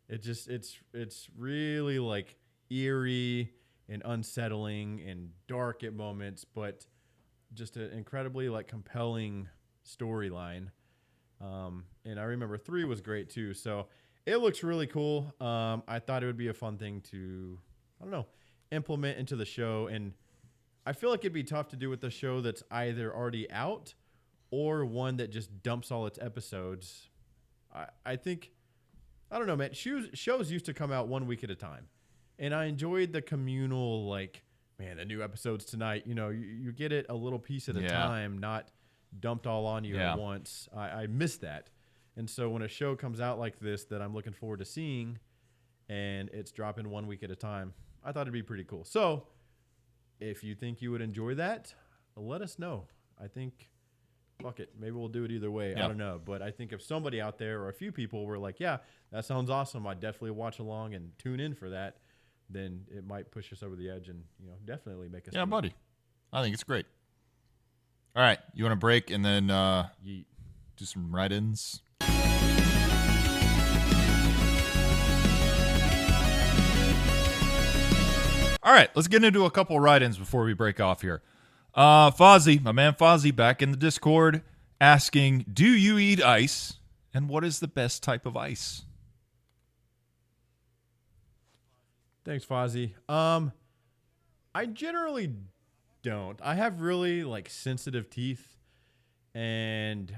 It's really, like, eerie and unsettling and dark at moments, but just an incredibly, like, compelling storyline. And I remember 3 was great too. So it looks really cool. I thought it would be a fun thing to, implement into the show. And I feel like it'd be tough to do with the show that's either already out or one that just dumps all its episodes. I think, I don't know, man. Shows used to come out 1 week at a time. And I enjoyed the communal, like, man, the new episode's tonight. You get it a little piece at a time, not dumped all on you at once. I miss that. And so when a show comes out like this that I'm looking forward to seeing and it's dropping 1 week at a time, I thought it'd be pretty cool. So if you think you would enjoy that, let us know. I think, fuck it, maybe we'll do it either way. I don't know. But I think if somebody out there or a few people were like, yeah, that sounds awesome, I'd definitely watch along and tune in for that, then it might push us over the edge and definitely make us. Yeah, buddy. I think it's great. All right, you want to break and then do some write-ins? All right, let's get into a couple write-ins before we break off here. Fozzie, my man Fozzie, back in the Discord, asking, do you eat ice, and what is the best type of ice? Thanks, Fozzie. I generally don't. I have really, like, sensitive teeth, and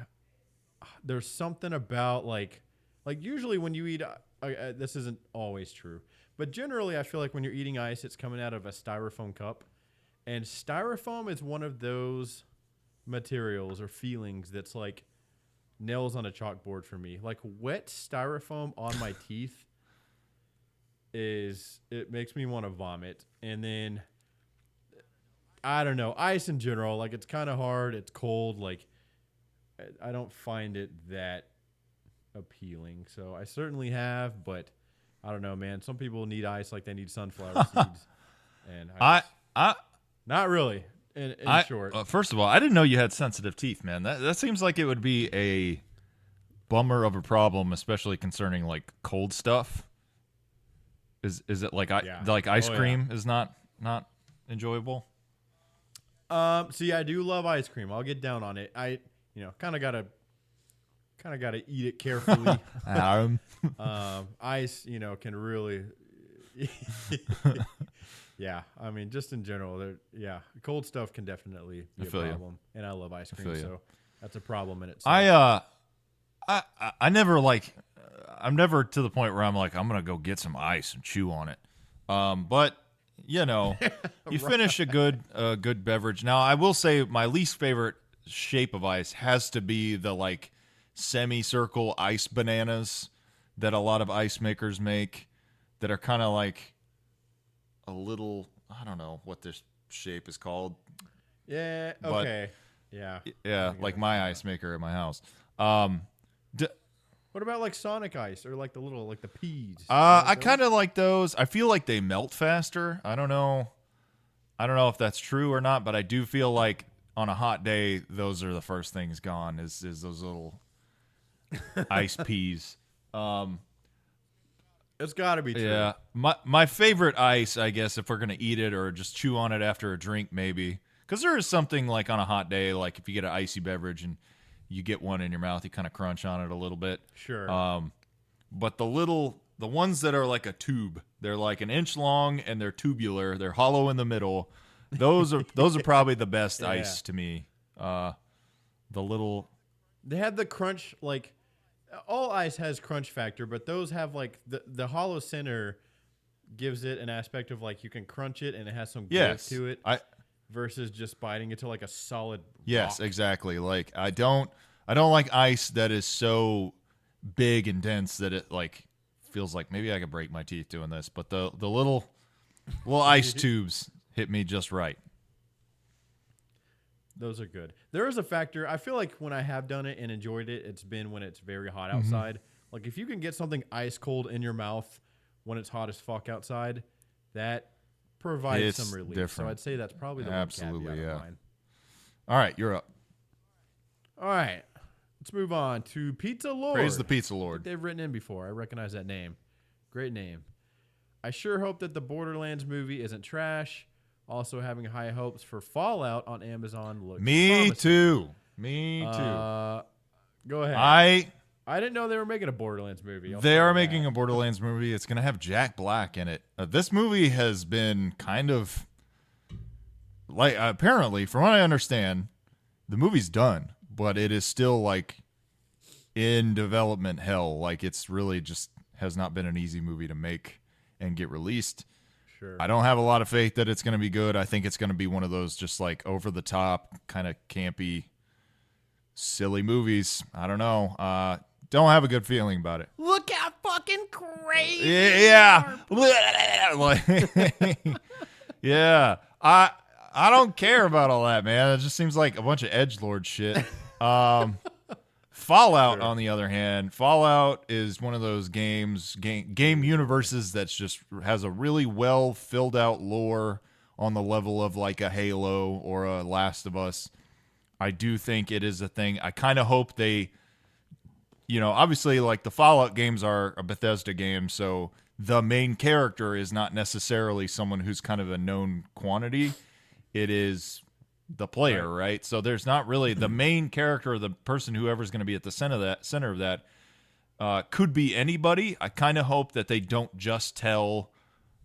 there's something about, like usually when you eat, this isn't always true, but generally I feel like when you're eating ice, it's coming out of a styrofoam cup, and styrofoam is one of those materials or feelings that's like nails on a chalkboard for me. Like, wet styrofoam on my teeth it makes me want to vomit. And then I don't know, ice in general, like, it's kind of hard, it's cold, like, I don't find it that appealing. So I certainly have, but I don't know, man. Some people need ice like they need sunflower seeds, and I not really. In short, first of all, I didn't know you had sensitive teeth, man. That seems like it would be a bummer of a problem, especially concerning, like, cold stuff. Is it like like ice cream is not enjoyable? See, I do love ice cream. I'll get down on it. I kind of gotta eat it carefully. Ice, can really. Yeah, I mean, just in general, cold stuff can definitely be a problem, and I love ice cream, so that's a problem in itself. I never like. I'm never to the point where I'm like, I'm gonna go get some ice and chew on it. But you finish a good beverage. Now, I will say my least favorite shape of ice has to be the, like, semicircle ice bananas that a lot of ice makers make that are kind of like a little, I don't know what this shape is called. Yeah. Okay. Yeah. Yeah. Like my ice maker at my house. What about like Sonic Ice or like the little like the peas? I kind of like those. I feel like they melt faster. I don't know if that's true or not, but I do feel like on a hot day, those are the first things gone. Is those little ice peas. It's got to be true. Yeah, my favorite ice, I guess, if we're gonna eat it or just chew on it after a drink, maybe, because there is something like on a hot day, like if you get an icy beverage and you get one in your mouth, you kind of crunch on it a little bit. Sure. But the ones that are like a tube, they're like an inch long and they're tubular. They're hollow in the middle. Those are probably the best ice to me. The little. They have the crunch, like all ice has crunch factor, but those have like the hollow center gives it an aspect of like you can crunch it and it has some give to it. Versus just biting into like a solid Yes, rock. exactly. Like I don't like ice that is so big and dense that it like feels like maybe I could break my teeth doing this, but the little ice tubes hit me just right. Those are good. There is a factor. I feel like when I have done it and enjoyed it, it's been when it's very hot outside. Like if you can get something ice cold in your mouth when it's hot as fuck outside, that provides some relief. Different. So I'd say that's probably the Absolutely, one caveat yeah. of mine. All right, you're up. All right. Let's move on to Pizza Lord. Praise the Pizza Lord. They've written in before. I recognize that name. Great name. I sure hope that the Borderlands movie isn't trash. Also having high hopes for Fallout on Amazon looks promising. Me too. Go ahead. I didn't know they were making a Borderlands movie. They are making a Borderlands movie. It's going to have Jack Black in it. This movie has been kind of like apparently, from what I understand, the movie's done, but it is still like in development hell. Like it's really just has not been an easy movie to make and get released. Sure. I don't have a lot of faith that it's going to be good. I think it's going to be one of those just like over the top, kind of campy, silly movies. I don't know. Don't have a good feeling about it. Look how fucking crazy. Yeah. Like, yeah. I don't care about all that, man. It just seems like a bunch of edgelord shit. Fallout, on the other hand, Fallout is one of those game universes that's just has a really well filled out lore on the level of like a Halo or a Last of Us. I do think it is a thing. I kind of hope they, obviously like the Fallout games are a Bethesda game, so the main character is not necessarily someone who's kind of a known quantity. It is the player, right? So there's not really the main character, the person, whoever's going to be at the center of that could be anybody. I kind of hope that they don't just tell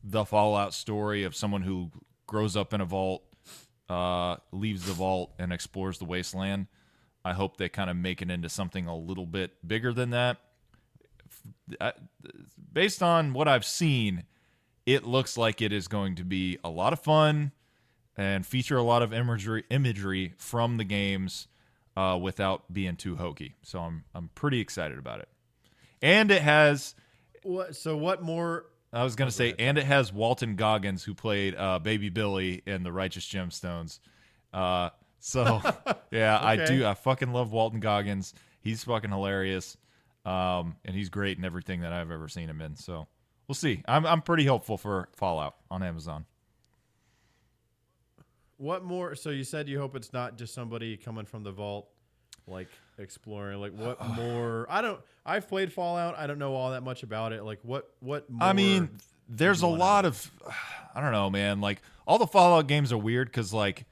the Fallout story of someone who grows up in a vault, leaves the vault, and explores the wasteland. I hope they kind of make it into something a little bit bigger than that. Based on what I've seen, it looks like it is going to be a lot of fun and feature a lot of imagery from the games without being too hokey. So I'm pretty excited about it. And it has what more? I was going to say, and it has Walton Goggins, who played Baby Billy in The Righteous Gemstones. So yeah, okay. I fucking love Walton Goggins. He's fucking hilarious. And he's great in everything that I've ever seen him in. So we'll see. I'm pretty hopeful for Fallout on Amazon. What more? So you said you hope it's not just somebody coming from the vault, like exploring. Like what more? I've played Fallout. I don't know all that much about it. Like what more? I mean, there's a lot of, I don't know, man. Like all the Fallout games are weird because like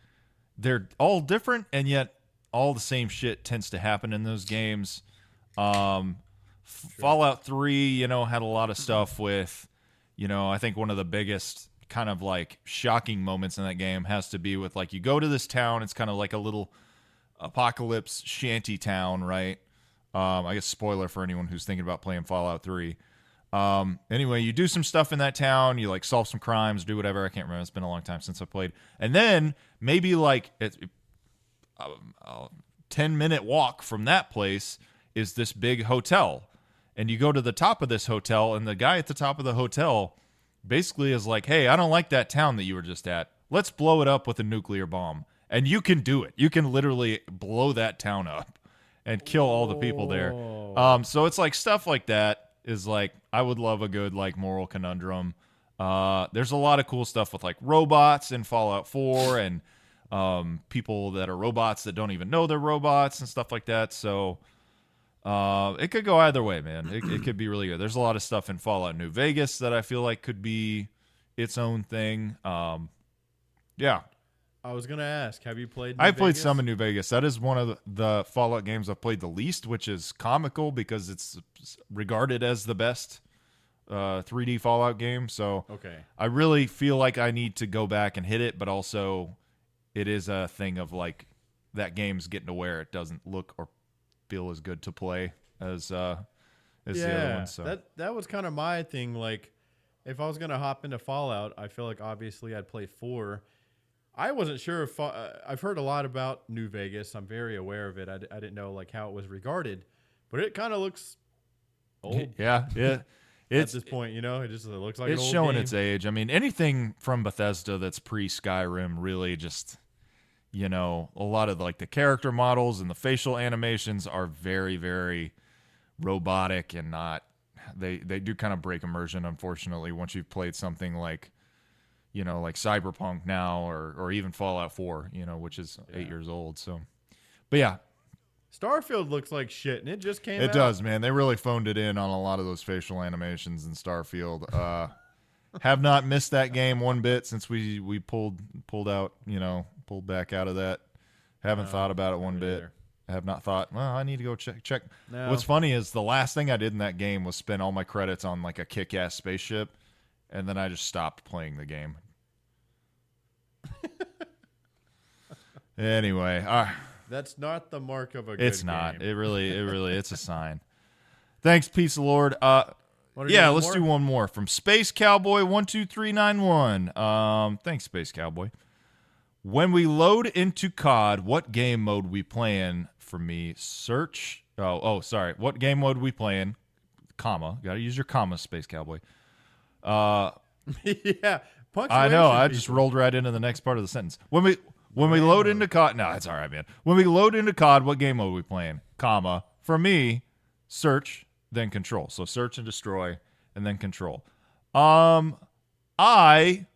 they're all different and yet all the same shit tends to happen in those games. Fallout 3, had a lot of stuff with, I think one of the biggest kind of like shocking moments in that game has to be with like you go to this town. It's kind of like a little apocalypse shanty town, right? I guess spoiler for anyone who's thinking about playing Fallout 3. Anyway, you do some stuff in that town. You like solve some crimes, do whatever. I can't remember. It's been a long time since I played. And then maybe like a 10-minute walk from that place is this big hotel. And you go to the top of this hotel, and the guy at the top of the hotel basically is like, hey, I don't like that town that you were just at. Let's blow it up with a nuclear bomb. And you can do it. You can literally blow that town up and kill all the people there. So it's like stuff like that is like I would love a good like moral conundrum. There's a lot of cool stuff with like robots in Fallout 4 and people that are robots that don't even know they're robots and stuff like that. So it could go either way, man. It could be really good. There's a lot of stuff in Fallout New Vegas that I feel like could be its own thing. Yeah. I was gonna ask, have you played? I played some in New Vegas. That is one of the Fallout games I've played the least, which is comical because it's regarded as the best 3D Fallout game. So okay, I really feel like I need to go back and hit it, but also it is a thing of like that game's getting to where it doesn't look or feel as good to play as the other ones. So that was kind of my thing. Like, if I was gonna hop into Fallout, I feel like obviously I'd play 4. I wasn't sure if I've heard a lot about New Vegas. I'm very aware of it. I didn't know like how it was regarded, but it kind of looks old. Yeah. It's, at this point, it just looks like it's an old showing game. its age. I mean, anything from Bethesda that's pre-Skyrim really just, a lot of like the character models and the facial animations are very, very robotic and not. They do kind of break immersion, unfortunately, once you've played something like. Like Cyberpunk now or even Fallout 4, which is 8 years old. So, but yeah. Starfield looks like shit, and it just came out. It does, man. They really phoned it in on a lot of those facial animations in Starfield. Have not missed that game one bit since we pulled out, pulled back out of that. Haven't thought about it one bit. Either. I have not thought, well, I need to go check. No. What's funny is the last thing I did in that game was spend all my credits on like a kick-ass spaceship. And then I just stopped playing the game. Anyway, that's not the mark of a good it's not. game. It really, it's a sign. Thanks, peace of Lord. Yeah, let's do one more from Space Cowboy 12391. Thanks, Space Cowboy. When we load into COD, what game mode we playing? For me, search. Sorry. What game mode we playing? Comma. Got to use your comma, Space Cowboy. Yeah, I know. I just rolled right into the next part of the sentence. When we load into COD, no, it's all right, man. When we load into COD, what game mode we playing? Comma. For me, search then control. So search and destroy, and then control. I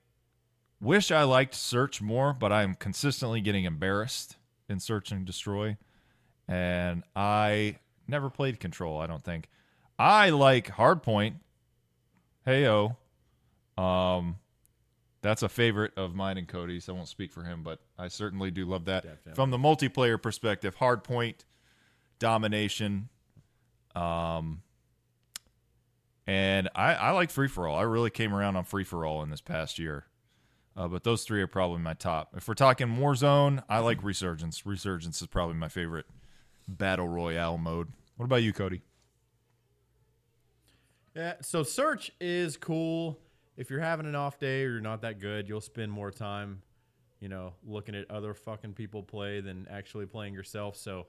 wish I liked search more, but I'm consistently getting embarrassed in search and destroy, and I never played control. I don't think. I like hardpoint. Heyo. That's a favorite of mine and Cody's. I won't speak for him, but I certainly do love that. Definitely. From the multiplayer perspective, hardpoint, domination, and I like free-for-all. I really came around on free-for-all in this past year. But those three are probably my top. If we're talking Warzone, I like Resurgence. Resurgence is probably my favorite battle royale mode. What about you, Cody? Yeah, so search is cool. If you're having an off day or you're not that good, you'll spend more time, looking at other fucking people play than actually playing yourself. So,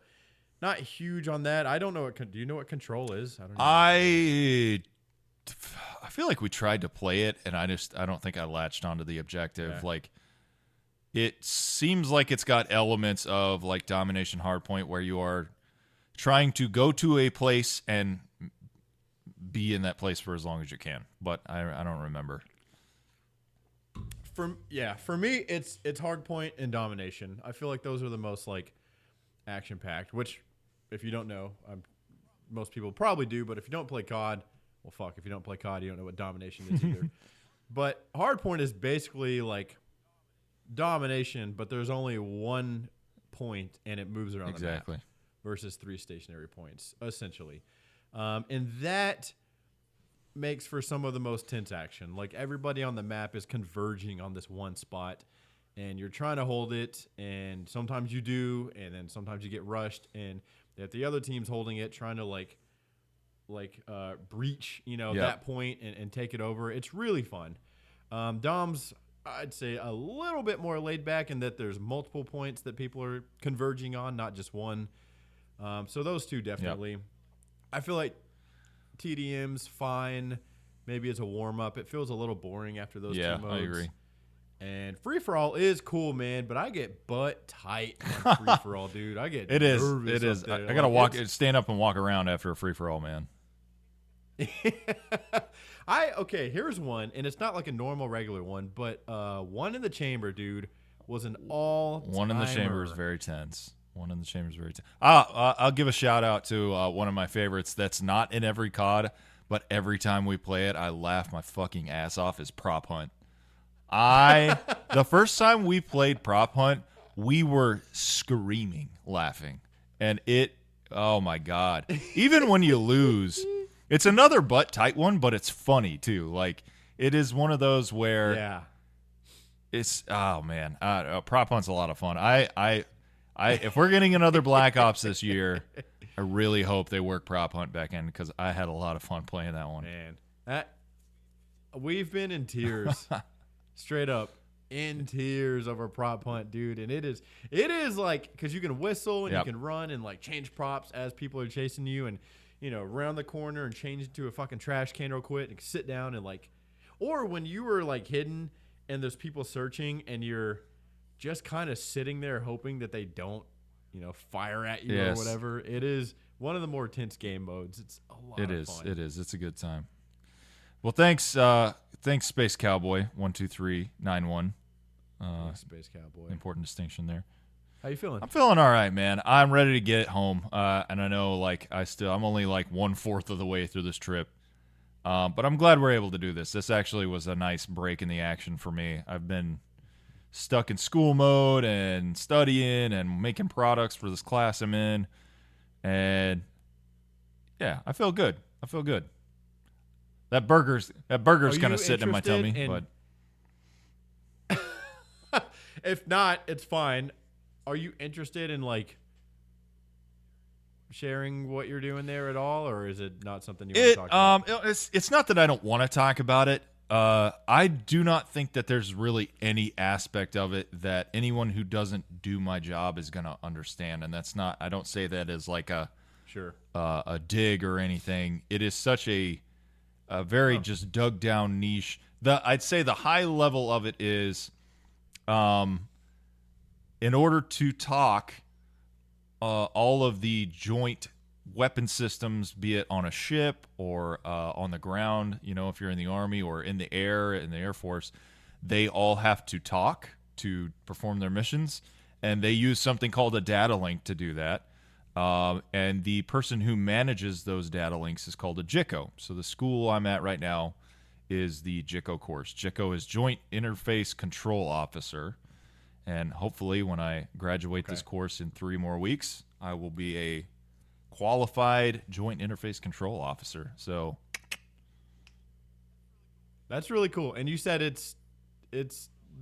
not huge on that. I don't know do you know what control is? I don't know. I feel like we tried to play it, and I don't think I latched onto the objective. Yeah. Like, it seems like it's got elements of like domination hardpoint where you are trying to go to a place and be in that place for as long as you can, but I don't remember. For me, it's hardpoint and domination. I feel like those are the most like action packed. Which, if you don't know, most people probably do. But if you don't play COD, well, fuck. If you don't play COD, you don't know what domination is either. But hardpoint is basically like domination, but there's only one point and it moves around the map versus 3 stationary points, essentially. And that makes for some of the most tense action. Like, everybody on the map is converging on this one spot, and you're trying to hold it, and sometimes you do, and then sometimes you get rushed, and if the other team's holding it, trying to breach, that point and take it over. It's really fun. Dom's, I'd say, a little bit more laid back in that there's multiple points that people are converging on, not just one. So those two definitely. Yep. I feel like TDM's fine. Maybe it's a warm-up. It feels a little boring after those two modes. I agree. And free for all is cool, man, but I get butt tight on free for all, dude. I get It is. nervous It is. up there. I gotta stand up and walk around after a free for all, man. Okay, here's one, and it's not like a normal regular one, but one in the chamber, dude, was an all-timer. One in the chamber is very tense. I'll give a shout out to one of my favorites that's not in every COD, but every time we play it, I laugh my fucking ass off, is Prop Hunt. The first time we played Prop Hunt, we were screaming, laughing. And oh my God. Even when you lose, it's another butt tight one, but it's funny too. Like, it is one of those where it's, oh man, Prop Hunt's a lot of fun. If we're getting another Black Ops this year, I really hope they work Prop Hunt back in, because I had a lot of fun playing that one. Man, we've been in tears. Straight up in tears over Prop Hunt, dude. And it is like, because you can whistle and you can run and like change props as people are chasing you, and round the corner and change it to a fucking trash can real quick and sit down and like, or when you were like hidden and there's people searching and you're just kind of sitting there hoping that they don't fire at you or whatever. It is one of the more tense game modes. It's a lot of fun. It is. It's a good time. Well, thanks, Space Cowboy 12391. Space Cowboy. Important distinction there. How you feeling? I'm feeling all right, man. I'm ready to get home. And I know, like, I'm only like 1/4 of the way through this trip. But I'm glad we're able to do this. This actually was a nice break in the action for me. I've been stuck in school mode and studying and making products for this class I'm in. And yeah, I feel good. That burger's kind of sitting in my tummy, but if not, it's fine. Are you interested in like sharing what you're doing there at all, or is it not something you want to talk about? It's not that I don't want to talk about it. I do not think that there's really any aspect of it that anyone who doesn't do my job is going to understand, and that's not. I don't say that as like a dig or anything. It is such a very just dug down niche. I'd say the high level of it is, in order to talk, all of the joint weapon systems, be it on a ship or on the ground, if you're in the Army, or in the air, in the Air Force, they all have to talk to perform their missions, and they use something called a data link to do that. And the person who manages those data links is called a JICO. So the school I'm at right now is the JICO course. JICO is Joint Interface Control Officer. And hopefully when I graduate this course in 3 more weeks, I will be a qualified Joint Interface Control Officer. So that's really cool. And you said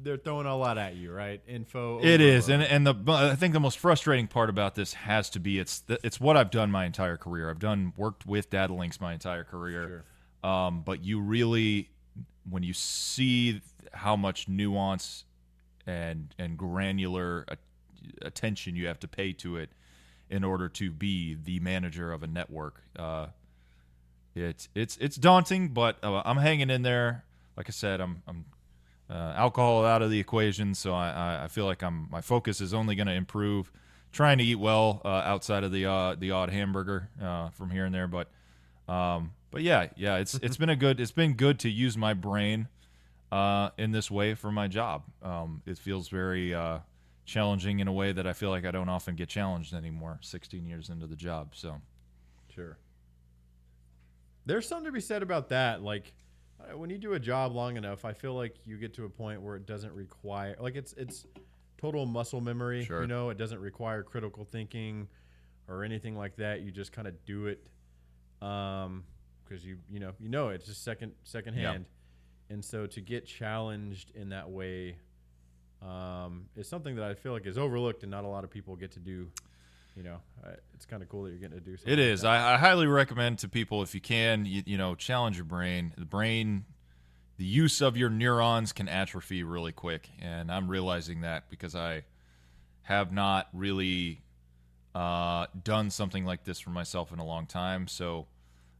they're throwing a lot at you, right? Info. It is, and I think the most frustrating part about this has to be it's what I've done my entire career. I've worked with data links my entire career. Sure. But you really, when you see how much nuance and granular attention you have to pay to it in order to be the manager of a network, it's daunting. But I'm hanging in there. Like I said, I'm alcohol out of the equation, so I feel like my focus is only going to improve. Trying to eat well outside of the odd hamburger from here and there, but yeah, it's been good to use my brain in this way for my job. It feels very challenging in a way that I feel like I don't often get challenged anymore. 16 years into the job, so sure. There's something to be said about that, like. When you do a job long enough, I feel like you get to a point where it doesn't require, like it's total muscle memory. Sure. It doesn't require critical thinking or anything like that. You just kind of do it because it's just second hand. Yep. And so to get challenged in that way is something that I feel like is overlooked and not a lot of people get to do. It's kind of cool that you're getting to do something. It is. I highly recommend to people, if you can, challenge your brain. The use of your neurons can atrophy really quick, and I'm realizing that because I have not really done something like this for myself in a long time. So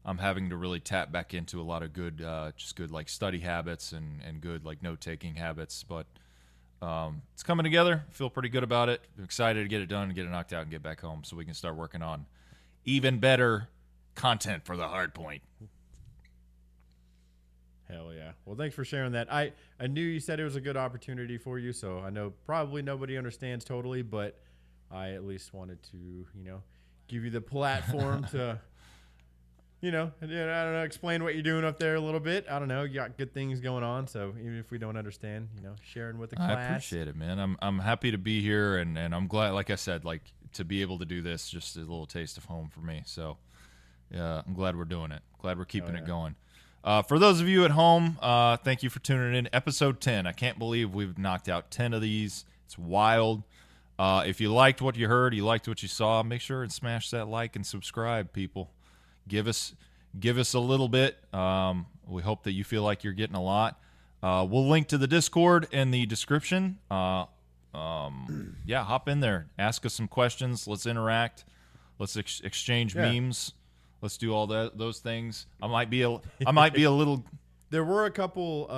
I'm having to really tap back into a lot of good like study habits and good like note taking habits. But it's coming together. Feel pretty good about it. I'm excited to get it done, get it knocked out, and get back home so we can start working on even better content for the Hardpoint. Hell yeah. Well, thanks for sharing that. I knew you said it was a good opportunity for you, so I know probably nobody understands totally, but I at least wanted to, give you the platform to, I don't know, explain what you're doing up there a little bit. I don't know. You got good things going on, so even if we don't understand, sharing with the class. I appreciate it, man. I'm happy to be here, and I'm glad, like I said, to be able to do this, just a little taste of home for me. So, yeah, I'm glad we're doing it. Glad we're keeping it going. For those of you at home, thank you for tuning in. Episode 10. I can't believe we've knocked out 10 of these. It's wild. If you liked what you heard, you liked what you saw, make sure and smash that like and subscribe, people. Give us a little bit. We hope that you feel like you're getting a lot. We'll link to the Discord in the description. Hop in there. Ask us some questions. Let's interact. Let's exchange memes. Let's do all those things. I might be a little. There were a couple.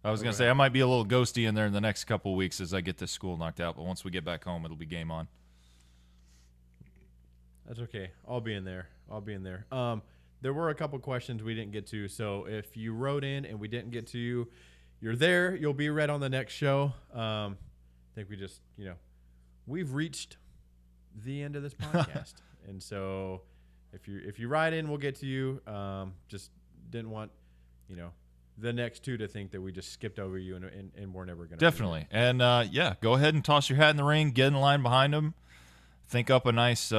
I was gonna say I might be a little ghosty in there in the next couple of weeks as I get this school knocked out. But once we get back home, it'll be game on. That's okay. I'll be in there. There were a couple questions we didn't get to, so if you wrote in and we didn't get to you, you're there. You'll be read on the next show. I think we just, we've reached the end of this podcast, and so. If you write in, we'll get to you. Just didn't want, the next two to think that we just skipped over you and we're never going to. Definitely. And, go ahead and toss your hat in the ring. Get in line behind them. Think up a nice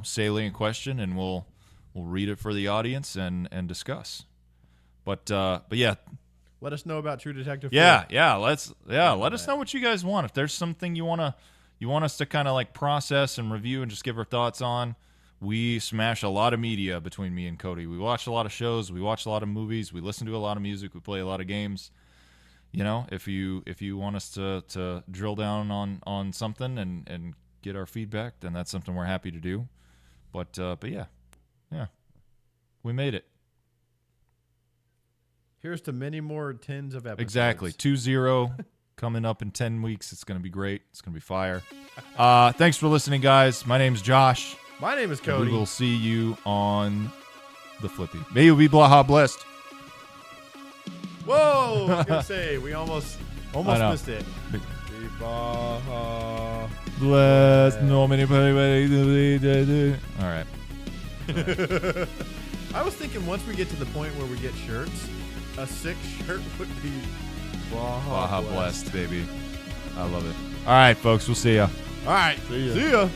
salient question, and we'll read it for the audience and discuss. But yeah. Let us know about True Detective 4. Let us know what you guys want. If there's something you want us to kind of process and review and just give our thoughts on, we smash a lot of media between me and Cody. We watch a lot of shows. We watch a lot of movies. We listen to a lot of music. We play a lot of games. If you want us to drill down on something and get our feedback, then that's something we're happy to do. But yeah, we made it. Here's to many more tens of episodes. Exactly. 2-0. Coming up in 10 weeks. It's going to be great. It's going to be fire. Thanks for listening, guys. My name's Josh. My name is Cody. We will see you on the Flippy. May you be blessed. Whoa! I was going to say, we almost missed it. Be blessed. No many. All right. I was thinking once we get to the point where we get shirts, a 6 shirt would be Baja blessed, baby. I love it. All right, folks. We'll see ya. All right. See ya.